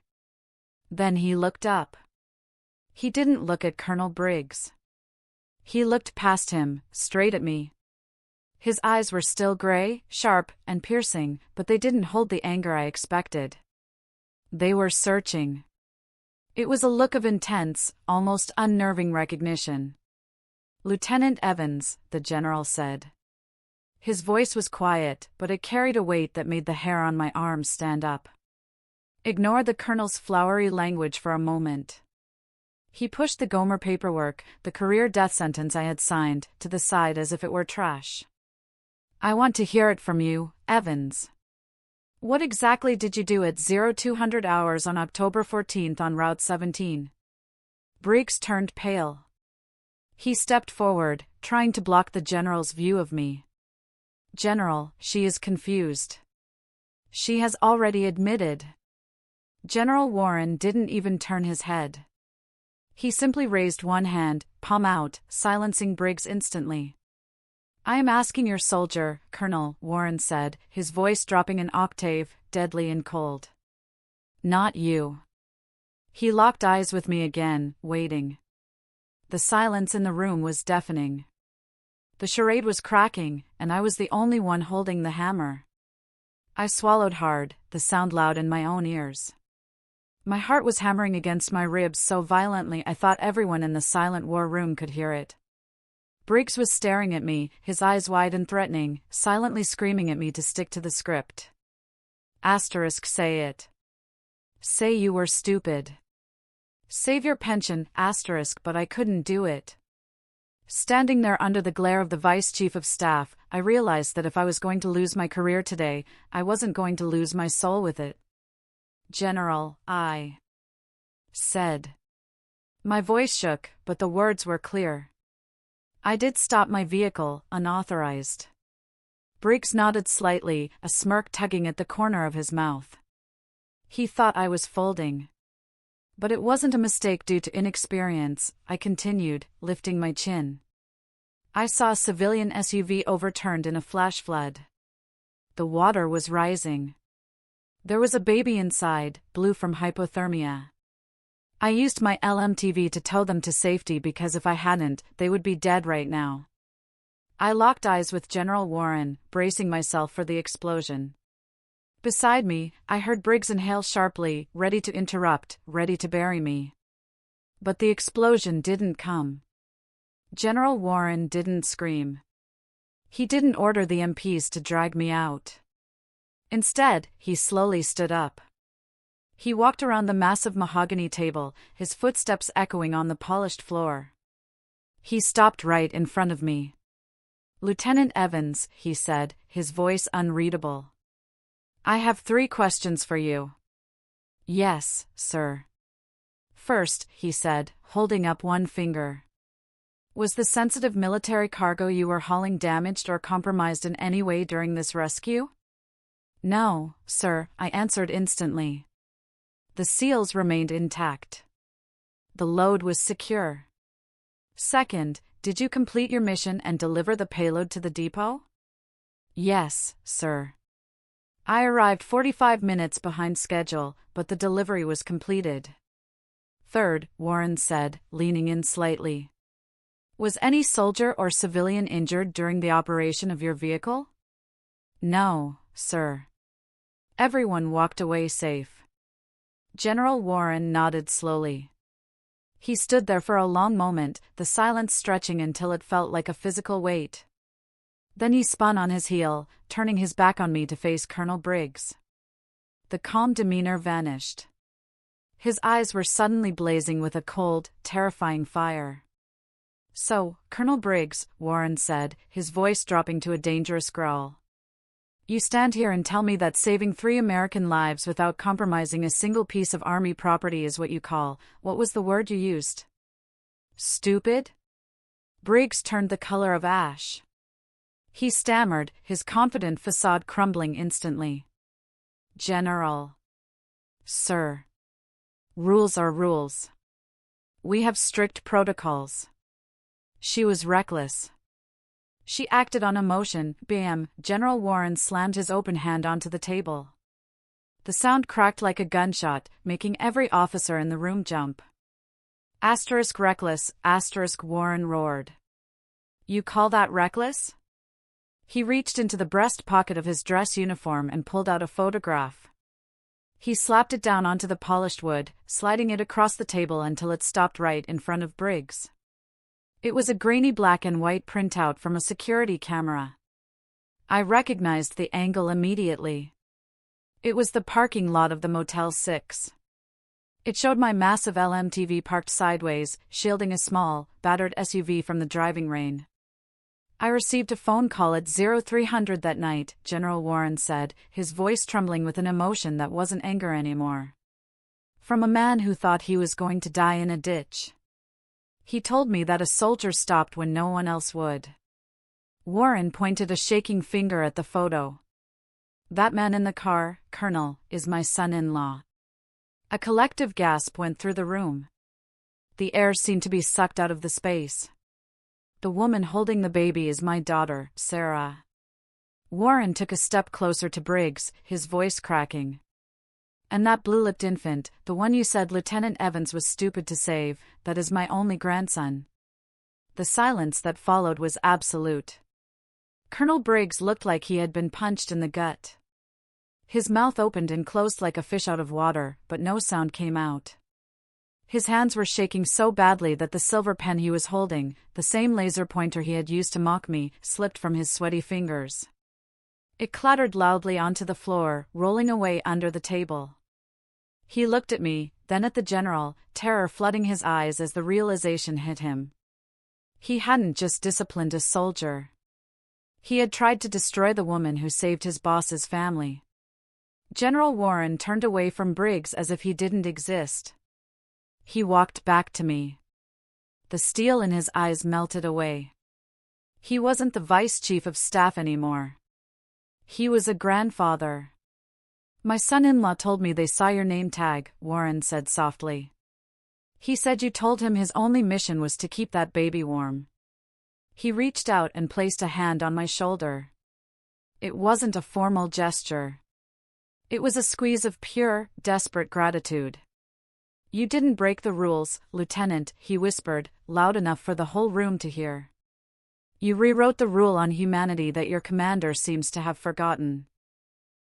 Then he looked up. He didn't look at Colonel Briggs. He looked past him, straight at me. His eyes were still gray, sharp, and piercing, but they didn't hold the anger I expected. They were searching. It was a look of intense, almost unnerving recognition. Lieutenant Evans, the general said. His voice was quiet, but it carried a weight that made the hair on my arms stand up. Ignore the colonel's flowery language for a moment. He pushed the Gomer paperwork, the career death sentence I had signed, to the side as if it were trash. I want to hear it from you, Evans. What exactly did you do at 0200 hours on October 14th on Route 17? Briggs turned pale. He stepped forward, trying to block the general's view of me. General, she is confused. She has already admitted. General Warren didn't even turn his head. He simply raised one hand, palm out, silencing Briggs instantly. I am asking your soldier, Colonel, Warren said, his voice dropping an octave, deadly and cold. Not you. He locked eyes with me again, waiting. The silence in the room was deafening. The charade was cracking, and I was the only one holding the hammer. I swallowed hard, the sound loud in my own ears. My heart was hammering against my ribs so violently I thought everyone in the silent war room could hear it. Briggs was staring at me, his eyes wide and threatening, silently screaming at me to stick to the script. Say it. Say you were stupid. Save your pension, but I couldn't do it. Standing there under the glare of the Vice Chief of Staff, I realized that if I was going to lose my career today, I wasn't going to lose my soul with it. General, I said. My voice shook, but the words were clear. I did stop my vehicle, unauthorized. Briggs nodded slightly, a smirk tugging at the corner of his mouth. He thought I was folding. But it wasn't a mistake due to inexperience, I continued, lifting my chin. I saw a civilian SUV overturned in a flash flood. The water was rising. There was a baby inside, blue from hypothermia. I used my LMTV to tow them to safety because if I hadn't, they would be dead right now. I locked eyes with General Warren, bracing myself for the explosion. Beside me, I heard Briggs inhale sharply, ready to interrupt, ready to bury me. But the explosion didn't come. General Warren didn't scream. He didn't order the MPs to drag me out. Instead, he slowly stood up. He walked around the massive mahogany table, his footsteps echoing on the polished floor. He stopped right in front of me. Lieutenant Evans, he said, his voice unreadable. I have 3 questions for you. Yes, sir. First, he said, holding up one finger. Was the sensitive military cargo you were hauling damaged or compromised in any way during this rescue? No, sir, I answered instantly. The seals remained intact. The load was secure. Second, did you complete your mission and deliver the payload to the depot? Yes, sir. I arrived 45 minutes behind schedule, but the delivery was completed. Third, Warren said, leaning in slightly. Was any soldier or civilian injured during the operation of your vehicle? No, sir. Everyone walked away safe. General Warren nodded slowly. He stood there for a long moment, the silence stretching until it felt like a physical weight. Then he spun on his heel, turning his back on me to face Colonel Briggs. The calm demeanor vanished. His eyes were suddenly blazing with a cold, terrifying fire. So, Colonel Briggs, Warren said, his voice dropping to a dangerous growl. You stand here and tell me that saving 3 American lives without compromising a single piece of Army property is what you call, what was the word you used? Stupid? Briggs turned the color of ash. He stammered, his confident facade crumbling instantly. General. Sir. Rules are rules. We have strict protocols. She was reckless. She acted on emotion. Bam! General Warren slammed his open hand onto the table. The sound cracked like a gunshot, making every officer in the room jump. Reckless, Warren roared. You call that reckless? He reached into the breast pocket of his dress uniform and pulled out a photograph. He slapped it down onto the polished wood, sliding it across the table until it stopped right in front of Briggs. It was a grainy black and white printout from a security camera. I recognized the angle immediately. It was the parking lot of the Motel 6. It showed my massive LMTV parked sideways, shielding a small, battered SUV from the driving rain. I received a phone call at 0300 that night, General Warren said, his voice trembling with an emotion that wasn't anger anymore. From a man who thought he was going to die in a ditch. He told me that a soldier stopped when no one else would. Warren pointed a shaking finger at the photo. That man in the car, Colonel, is my son-in-law. A collective gasp went through the room. The air seemed to be sucked out of the space. The woman holding the baby is my daughter, Sarah. Warren took a step closer to Briggs, his voice cracking. And that blue-lipped infant, the one you said Lieutenant Evans was stupid to save, that is my only grandson. The silence that followed was absolute. Colonel Briggs looked like he had been punched in the gut. His mouth opened and closed like a fish out of water, but no sound came out. His hands were shaking so badly that the silver pen he was holding, the same laser pointer he had used to mock me, slipped from his sweaty fingers. It clattered loudly onto the floor, rolling away under the table. He looked at me, then at the general, terror flooding his eyes as the realization hit him. He hadn't just disciplined a soldier. He had tried to destroy the woman who saved his boss's family. General Warren turned away from Briggs as if he didn't exist. He walked back to me. The steel in his eyes melted away. He wasn't the vice chief of staff anymore. He was a grandfather. My son-in-law told me they saw your name tag, Warren said softly. He said you told him his only mission was to keep that baby warm. He reached out and placed a hand on my shoulder. It wasn't a formal gesture. It was a squeeze of pure, desperate gratitude. You didn't break the rules, Lieutenant, he whispered, loud enough for the whole room to hear. You rewrote the rule on humanity that your commander seems to have forgotten.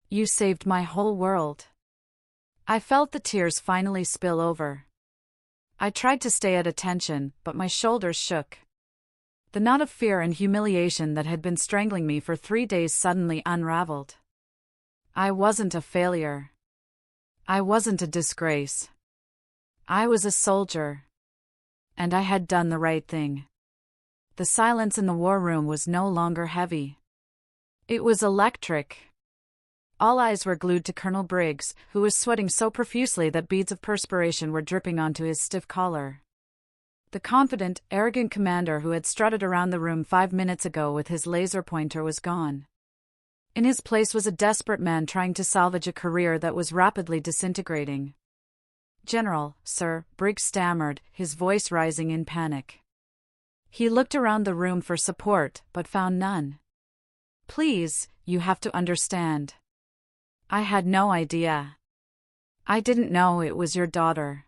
You saved my whole world. I felt the tears finally spill over. I tried to stay at attention, but my shoulders shook. The knot of fear and humiliation that had been strangling me for 3 days suddenly unraveled. I wasn't a failure. I wasn't a disgrace. I was a soldier. And I had done the right thing. The silence in the war room was no longer heavy. It was electric. All eyes were glued to Colonel Briggs, who was sweating so profusely that beads of perspiration were dripping onto his stiff collar. The confident, arrogant commander who had strutted around the room 5 minutes ago with his laser pointer was gone. In his place was a desperate man trying to salvage a career that was rapidly disintegrating. General, sir, Briggs stammered, his voice rising in panic. He looked around the room for support, but found none. Please, you have to understand. I had no idea. I didn't know it was your daughter.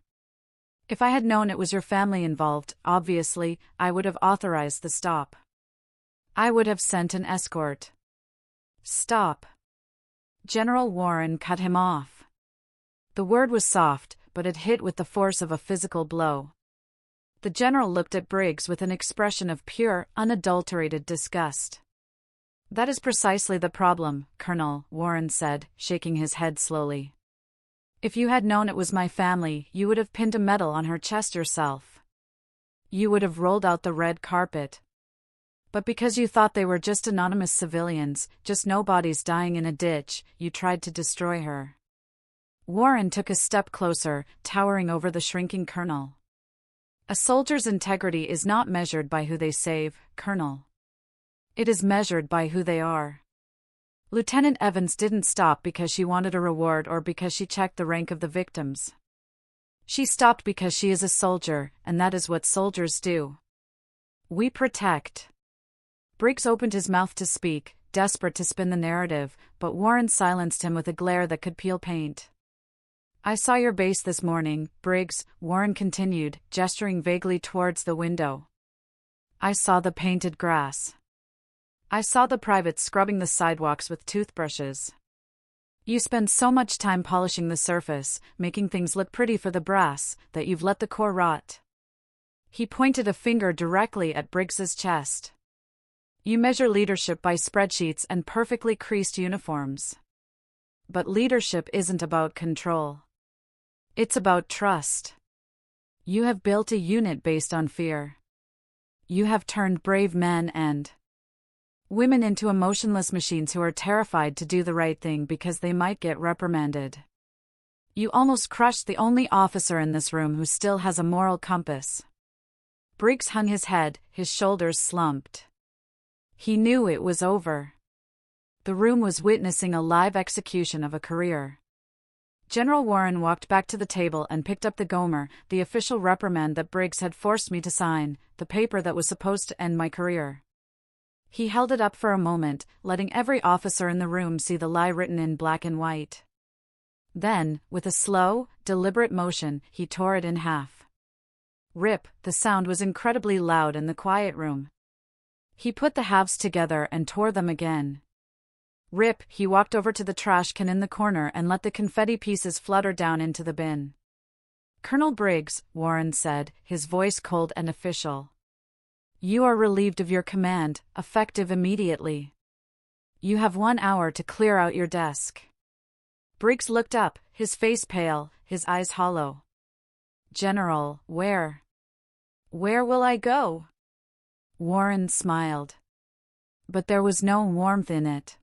If I had known it was your family involved, obviously, I would have authorized the stop. I would have sent an escort. Stop. General Warren cut him off. The word was soft, but it hit with the force of a physical blow. The general looked at Briggs with an expression of pure, unadulterated disgust. That is precisely the problem, Colonel, Warren said, shaking his head slowly. If you had known it was my family, you would have pinned a medal on her chest yourself. You would have rolled out the red carpet. But because you thought they were just anonymous civilians, just nobodies dying in a ditch, you tried to destroy her. Warren took a step closer, towering over the shrinking colonel. A soldier's integrity is not measured by who they save, Colonel. It is measured by who they are. Lieutenant Evans didn't stop because she wanted a reward or because she checked the rank of the victims. She stopped because she is a soldier, and that is what soldiers do. We protect. Briggs opened his mouth to speak, desperate to spin the narrative, but Warren silenced him with a glare that could peel paint. I saw your base this morning, Briggs, Warren continued, gesturing vaguely towards the window. I saw the painted grass. I saw the privates scrubbing the sidewalks with toothbrushes. You spend so much time polishing the surface, making things look pretty for the brass, that you've let the core rot. He pointed a finger directly at Briggs's chest. You measure leadership by spreadsheets and perfectly creased uniforms. But leadership isn't about control. It's about trust. You have built a unit based on fear. You have turned brave men and women into emotionless machines who are terrified to do the right thing because they might get reprimanded. You almost crushed the only officer in this room who still has a moral compass. Briggs hung his head, his shoulders slumped. He knew it was over. The room was witnessing a live execution of a career. General Warren walked back to the table and picked up the Gomer, the official reprimand that Briggs had forced me to sign, the paper that was supposed to end my career. He held it up for a moment, letting every officer in the room see the lie written in black and white. Then, with a slow, deliberate motion, he tore it in half. Rip, the sound was incredibly loud in the quiet room. He put the halves together and tore them again. Rip, he walked over to the trash can in the corner and let the confetti pieces flutter down into the bin. Colonel Briggs, Warren said, his voice cold and official. You are relieved of your command, effective immediately. You have 1 hour to clear out your desk. Briggs looked up, his face pale, his eyes hollow. General, where? Where will I go? Warren smiled. But there was no warmth in it.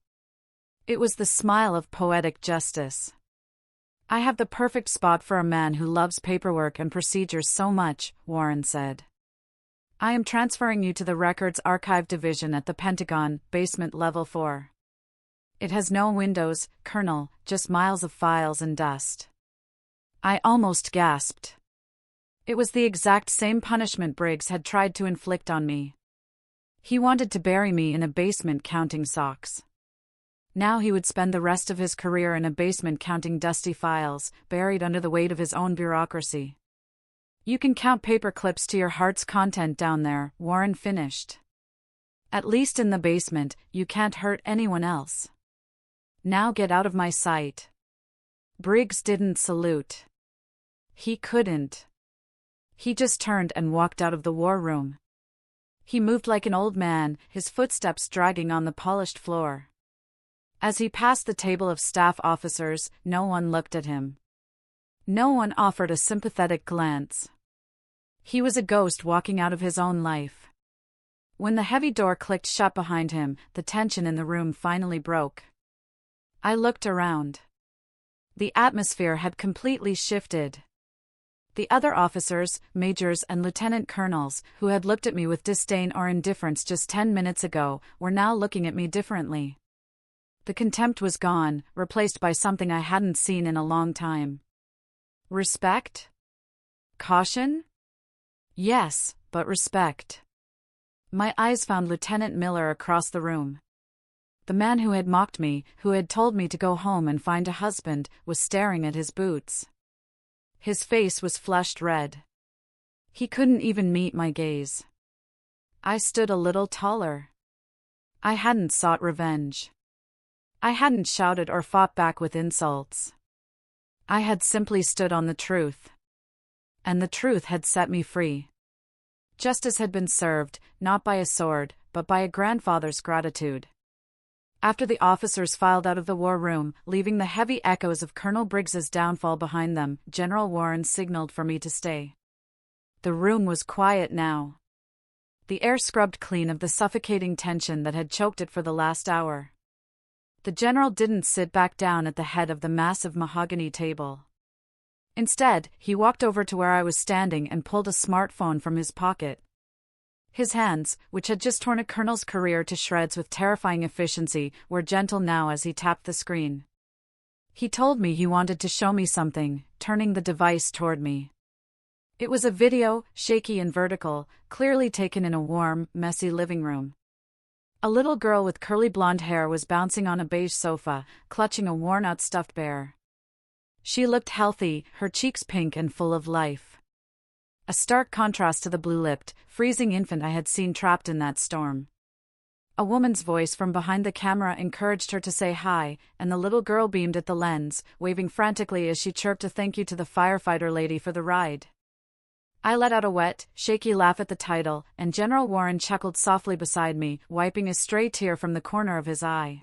It was the smile of poetic justice. I have the perfect spot for a man who loves paperwork and procedures so much, Warren said. I am transferring you to the Records Archive Division at the Pentagon, basement level 4. It has no windows, Colonel, just miles of files and dust. I almost gasped. It was the exact same punishment Briggs had tried to inflict on me. He wanted to bury me in a basement counting socks. Now he would spend the rest of his career in a basement counting dusty files, buried under the weight of his own bureaucracy. You can count paper clips to your heart's content down there, Warren finished. At least in the basement, you can't hurt anyone else. Now get out of my sight. Briggs didn't salute. He couldn't. He just turned and walked out of the war room. He moved like an old man, his footsteps dragging on the polished floor. As he passed the table of staff officers, no one looked at him. No one offered a sympathetic glance. He was a ghost walking out of his own life. When the heavy door clicked shut behind him, the tension in the room finally broke. I looked around. The atmosphere had completely shifted. The other officers, majors and lieutenant colonels, who had looked at me with disdain or indifference just 10 minutes ago, were now looking at me differently. The contempt was gone, replaced by something I hadn't seen in a long time. Respect? Caution? Yes, but respect. My eyes found Lieutenant Miller across the room. The man who had mocked me, who had told me to go home and find a husband, was staring at his boots. His face was flushed red. He couldn't even meet my gaze. I stood a little taller. I hadn't sought revenge. I hadn't shouted or fought back with insults. I had simply stood on the truth. And the truth had set me free. Justice had been served, not by a sword, but by a grandfather's gratitude. After the officers filed out of the war room, leaving the heavy echoes of Colonel Briggs's downfall behind them, General Warren signaled for me to stay. The room was quiet now. The air scrubbed clean of the suffocating tension that had choked it for the last hour. The general didn't sit back down at the head of the massive mahogany table. Instead, he walked over to where I was standing and pulled a smartphone from his pocket. His hands, which had just torn a colonel's career to shreds with terrifying efficiency, were gentle now as he tapped the screen. He told me he wanted to show me something, turning the device toward me. It was a video, shaky and vertical, clearly taken in a warm, messy living room. A little girl with curly blonde hair was bouncing on a beige sofa, clutching a worn-out stuffed bear. She looked healthy, her cheeks pink and full of life. A stark contrast to the blue-lipped, freezing infant I had seen trapped in that storm. A woman's voice from behind the camera encouraged her to say hi, and the little girl beamed at the lens, waving frantically as she chirped a thank you to the firefighter lady for the ride. I let out a wet, shaky laugh at the title, and General Warren chuckled softly beside me, wiping a stray tear from the corner of his eye.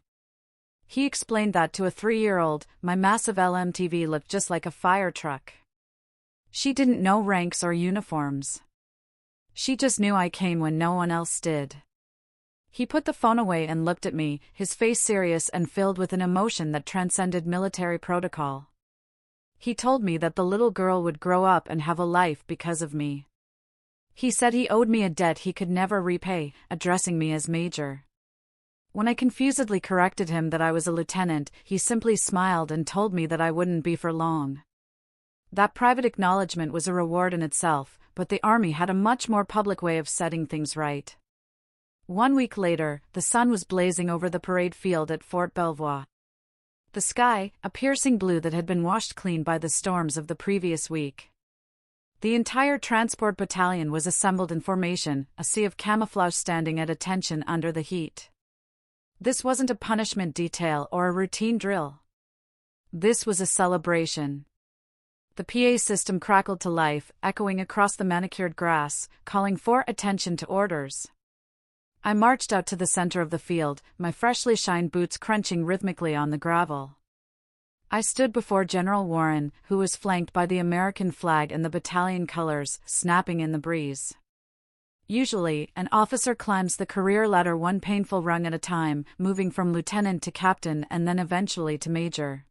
He explained that to a 3-year-old, my massive LMTV looked just like a fire truck. She didn't know ranks or uniforms. She just knew I came when no one else did. He put the phone away and looked at me, his face serious and filled with an emotion that transcended military protocol. He told me that the little girl would grow up and have a life because of me. He said he owed me a debt he could never repay, addressing me as Major. When I confusedly corrected him that I was a lieutenant, he simply smiled and told me that I wouldn't be for long. That private acknowledgement was a reward in itself, but the Army had a much more public way of setting things right. 1 week later, the sun was blazing over the parade field at Fort Belvoir. The sky, a piercing blue that had been washed clean by the storms of the previous week. The entire transport battalion was assembled in formation, a sea of camouflage standing at attention under the heat. This wasn't a punishment detail or a routine drill. This was a celebration. The PA system crackled to life, echoing across the manicured grass, calling for attention to orders. I marched out to the center of the field, my freshly shined boots crunching rhythmically on the gravel. I stood before General Warren, who was flanked by the American flag and the battalion colors, snapping in the breeze. Usually, an officer climbs the career ladder one painful rung at a time, moving from lieutenant to captain and then eventually to major.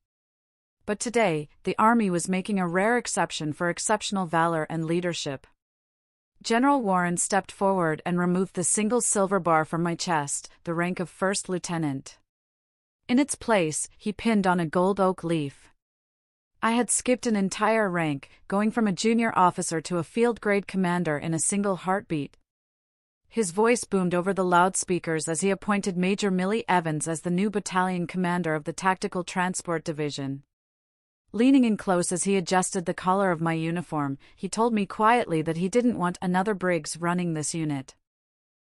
But today, the Army was making a rare exception for exceptional valor and leadership. General Warren stepped forward and removed the single silver bar from my chest, the rank of first lieutenant. In its place, he pinned on a gold oak leaf. I had skipped an entire rank, going from a junior officer to a field-grade commander in a single heartbeat. His voice boomed over the loudspeakers as he appointed Major Millie Evans as the new battalion commander of the Tactical Transport Division. Leaning in close as he adjusted the collar of my uniform, he told me quietly that he didn't want another Briggs running this unit.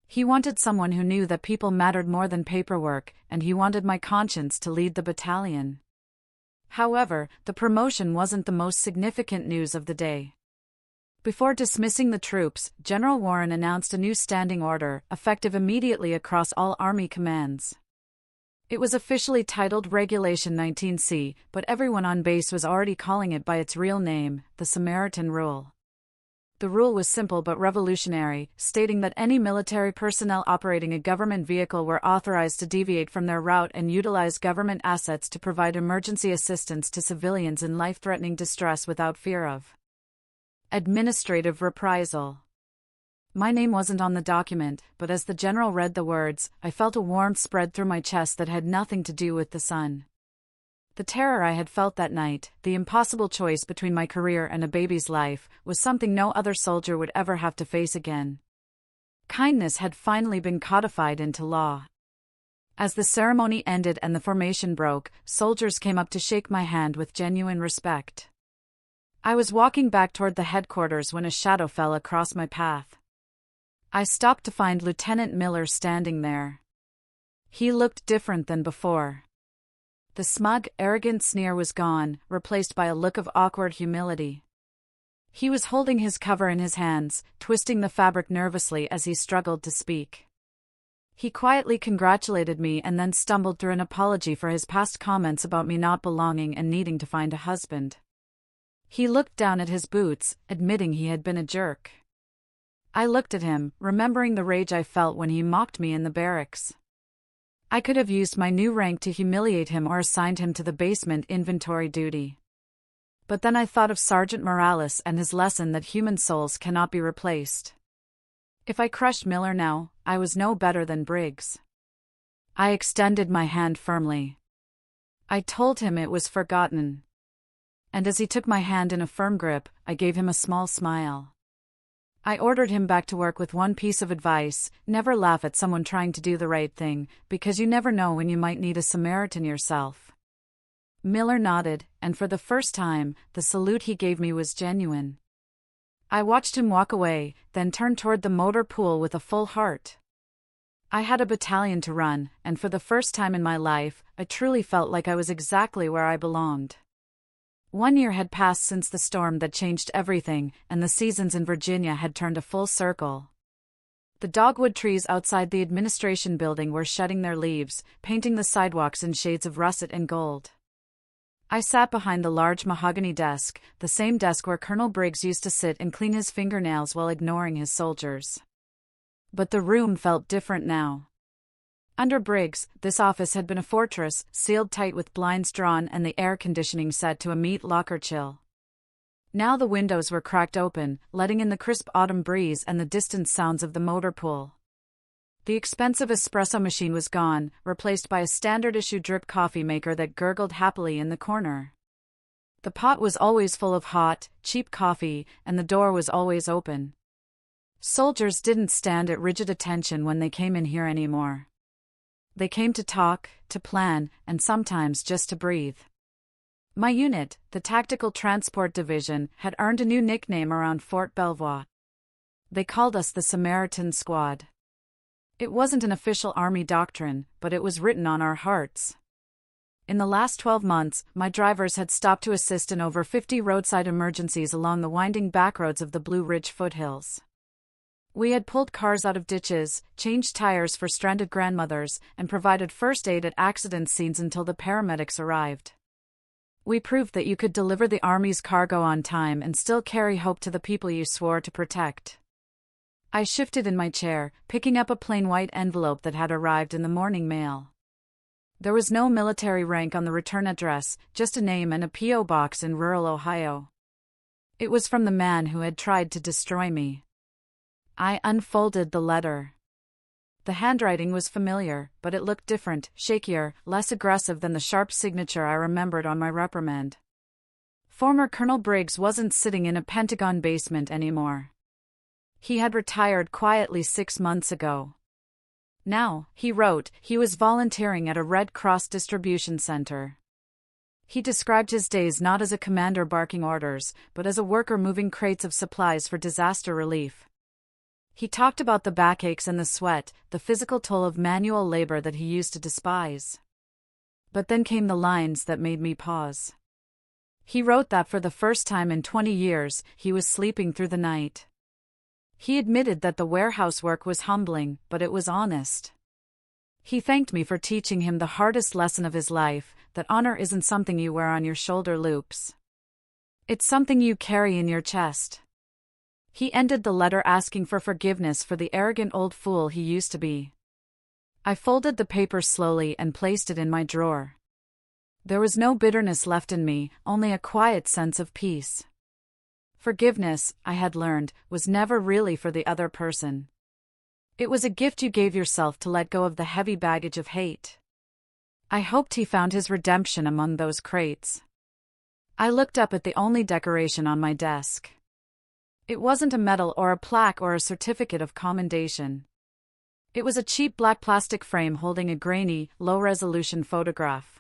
He wanted someone who knew that people mattered more than paperwork, and he wanted my conscience to lead the battalion. However, the promotion wasn't the most significant news of the day. Before dismissing the troops, General Warren announced a new standing order, effective immediately across all Army commands. It was officially titled Regulation 19C, but everyone on base was already calling it by its real name, the Samaritan Rule. The rule was simple but revolutionary, stating that any military personnel operating a government vehicle were authorized to deviate from their route and utilize government assets to provide emergency assistance to civilians in life-threatening distress without fear of administrative reprisal. My name wasn't on the document, but as the general read the words, I felt a warmth spread through my chest that had nothing to do with the sun. The terror I had felt that night, the impossible choice between my career and a baby's life, was something no other soldier would ever have to face again. Kindness had finally been codified into law. As the ceremony ended and the formation broke, soldiers came up to shake my hand with genuine respect. I was walking back toward the headquarters when a shadow fell across my path. I stopped to find Lieutenant Miller standing there. He looked different than before. The smug, arrogant sneer was gone, replaced by a look of awkward humility. He was holding his cover in his hands, twisting the fabric nervously as he struggled to speak. He quietly congratulated me and then stumbled through an apology for his past comments about me not belonging and needing to find a husband. He looked down at his boots, admitting he had been a jerk. I looked at him, remembering the rage I felt when he mocked me in the barracks. I could have used my new rank to humiliate him or assigned him to the basement inventory duty. But then I thought of Sergeant Morales and his lesson that human souls cannot be replaced. If I crushed Miller now, I was no better than Briggs. I extended my hand firmly. I told him it was forgotten. And as he took my hand in a firm grip, I gave him a small smile. I ordered him back to work with one piece of advice: never laugh at someone trying to do the right thing, because you never know when you might need a Samaritan yourself. Miller nodded, and for the first time, the salute he gave me was genuine. I watched him walk away, then turn toward the motor pool with a full heart. I had a battalion to run, and for the first time in my life, I truly felt like I was exactly where I belonged. 1 year had passed since the storm that changed everything, and the seasons in Virginia had turned a full circle. The dogwood trees outside the administration building were shedding their leaves, painting the sidewalks in shades of russet and gold. I sat behind the large mahogany desk, the same desk where Colonel Briggs used to sit and clean his fingernails while ignoring his soldiers. But the room felt different now. Under Briggs, this office had been a fortress, sealed tight with blinds drawn and the air conditioning set to a meat locker chill. Now the windows were cracked open, letting in the crisp autumn breeze and the distant sounds of the motor pool. The expensive espresso machine was gone, replaced by a standard-issue drip coffee maker that gurgled happily in the corner. The pot was always full of hot, cheap coffee, and the door was always open. Soldiers didn't stand at rigid attention when they came in here anymore. They came to talk, to plan, and sometimes just to breathe. My unit, the Tactical Transport Division, had earned a new nickname around Fort Belvoir. They called us the Samaritan Squad. It wasn't an official Army doctrine, but it was written on our hearts. In the last 12 months, my drivers had stopped to assist in over 50 roadside emergencies along the winding backroads of the Blue Ridge foothills. We had pulled cars out of ditches, changed tires for stranded grandmothers, and provided first aid at accident scenes until the paramedics arrived. We proved that you could deliver the Army's cargo on time and still carry hope to the people you swore to protect. I shifted in my chair, picking up a plain white envelope that had arrived in the morning mail. There was no military rank on the return address, just a name and a P.O. box in rural Ohio. It was from the man who had tried to destroy me. I unfolded the letter. The handwriting was familiar, but it looked different, shakier, less aggressive than the sharp signature I remembered on my reprimand. Former Colonel Briggs wasn't sitting in a Pentagon basement anymore. He had retired quietly 6 months ago. Now, he wrote, he was volunteering at a Red Cross distribution center. He described his days not as a commander barking orders, but as a worker moving crates of supplies for disaster relief. He talked about the backaches and the sweat, the physical toll of manual labor that he used to despise. But then came the lines that made me pause. He wrote that for the first time in 20 years, he was sleeping through the night. He admitted that the warehouse work was humbling, but it was honest. He thanked me for teaching him the hardest lesson of his life, that honor isn't something you wear on your shoulder loops. It's something you carry in your chest. He ended the letter asking for forgiveness for the arrogant old fool he used to be. I folded the paper slowly and placed it in my drawer. There was no bitterness left in me, only a quiet sense of peace. Forgiveness, I had learned, was never really for the other person. It was a gift you gave yourself to let go of the heavy baggage of hate. I hoped he found his redemption among those crates. I looked up at the only decoration on my desk. It wasn't a medal or a plaque or a certificate of commendation. It was a cheap black plastic frame holding a grainy, low-resolution photograph.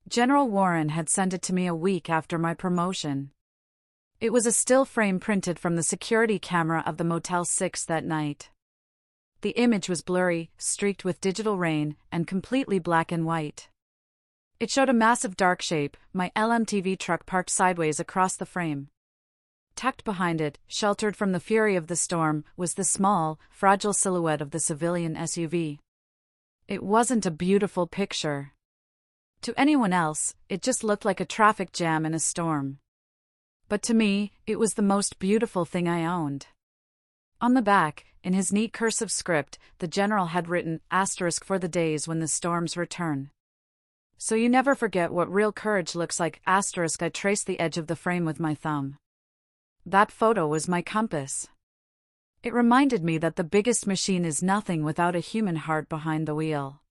General Warren had sent it to me a week after my promotion. It was a still frame printed from the security camera of the Motel 6 that night. The image was blurry, streaked with digital rain, and completely black and white. It showed a massive dark shape, my LMTV truck parked sideways across the frame. Tucked behind it, sheltered from the fury of the storm, was the small, fragile silhouette of the civilian SUV. It wasn't a beautiful picture. To anyone else, it just looked like a traffic jam in a storm. But to me, it was the most beautiful thing I owned. On the back, in his neat cursive script, the general had written, * for the days when the storms return. So you never forget what real courage looks like, *. I traced the edge of the frame with my thumb. That photo was my compass. It reminded me that the biggest machine is nothing without a human heart behind the wheel.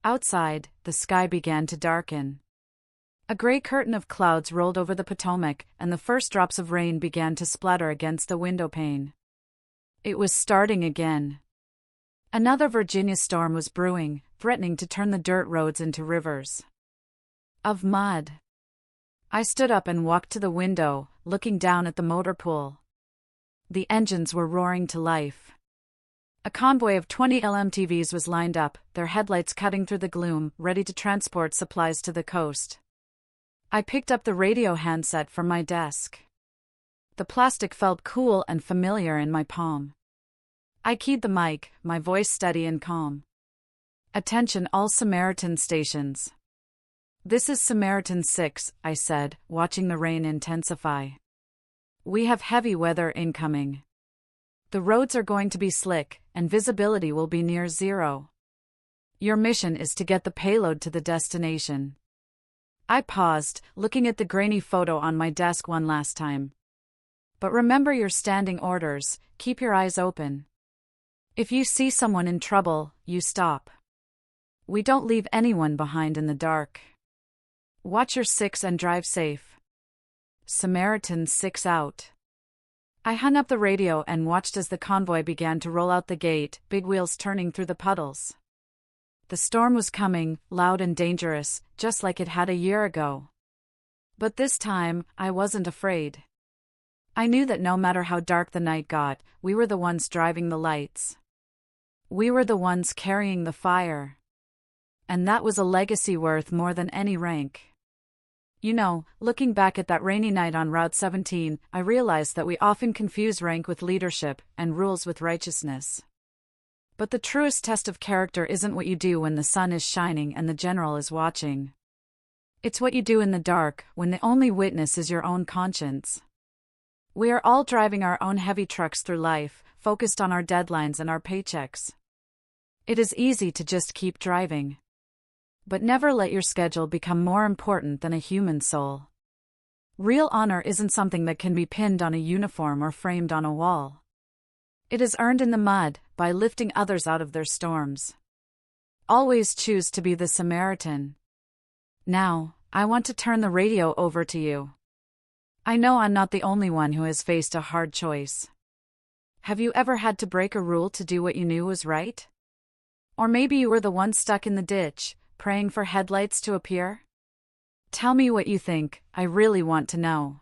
Outside, the sky began to darken. A gray curtain of clouds rolled over the Potomac, and the first drops of rain began to splatter against the window pane. It was starting again. Another Virginia storm was brewing, threatening to turn the dirt roads into rivers of mud. I stood up and walked to the window, looking down at the motor pool. The engines were roaring to life. A convoy of 20 LMTVs was lined up, their headlights cutting through the gloom, ready to transport supplies to the coast. I picked up the radio handset from my desk. The plastic felt cool and familiar in my palm. I keyed the mic, my voice steady and calm. "Attention all Samaritan stations. This is Samaritan 6, I said, watching the rain intensify. We have heavy weather incoming. The roads are going to be slick, and visibility will be near zero. Your mission is to get the payload to the destination." I paused, looking at the grainy photo on my desk one last time. "But remember your standing orders, keep your eyes open. If you see someone in trouble, you stop. We don't leave anyone behind in the dark. Watch your 6 and drive safe. Samaritan 6 out." I hung up the radio and watched as the convoy began to roll out the gate, big wheels turning through the puddles. The storm was coming, loud and dangerous, just like it had a year ago. But this time, I wasn't afraid. I knew that no matter how dark the night got, we were the ones driving the lights. We were the ones carrying the fire. And that was a legacy worth more than any rank. You know, looking back at that rainy night on Route 17, I realized that we often confuse rank with leadership, and rules with righteousness. But the truest test of character isn't what you do when the sun is shining and the general is watching. It's what you do in the dark, when the only witness is your own conscience. We are all driving our own heavy trucks through life, focused on our deadlines and our paychecks. It is easy to just keep driving. But never let your schedule become more important than a human soul. Real honor isn't something that can be pinned on a uniform or framed on a wall. It is earned in the mud, by lifting others out of their storms. Always choose to be the Samaritan. Now, I want to turn the radio over to you. I know I'm not the only one who has faced a hard choice. Have you ever had to break a rule to do what you knew was right? Or maybe you were the one stuck in the ditch, praying for headlights to appear? Tell me what you think, I really want to know.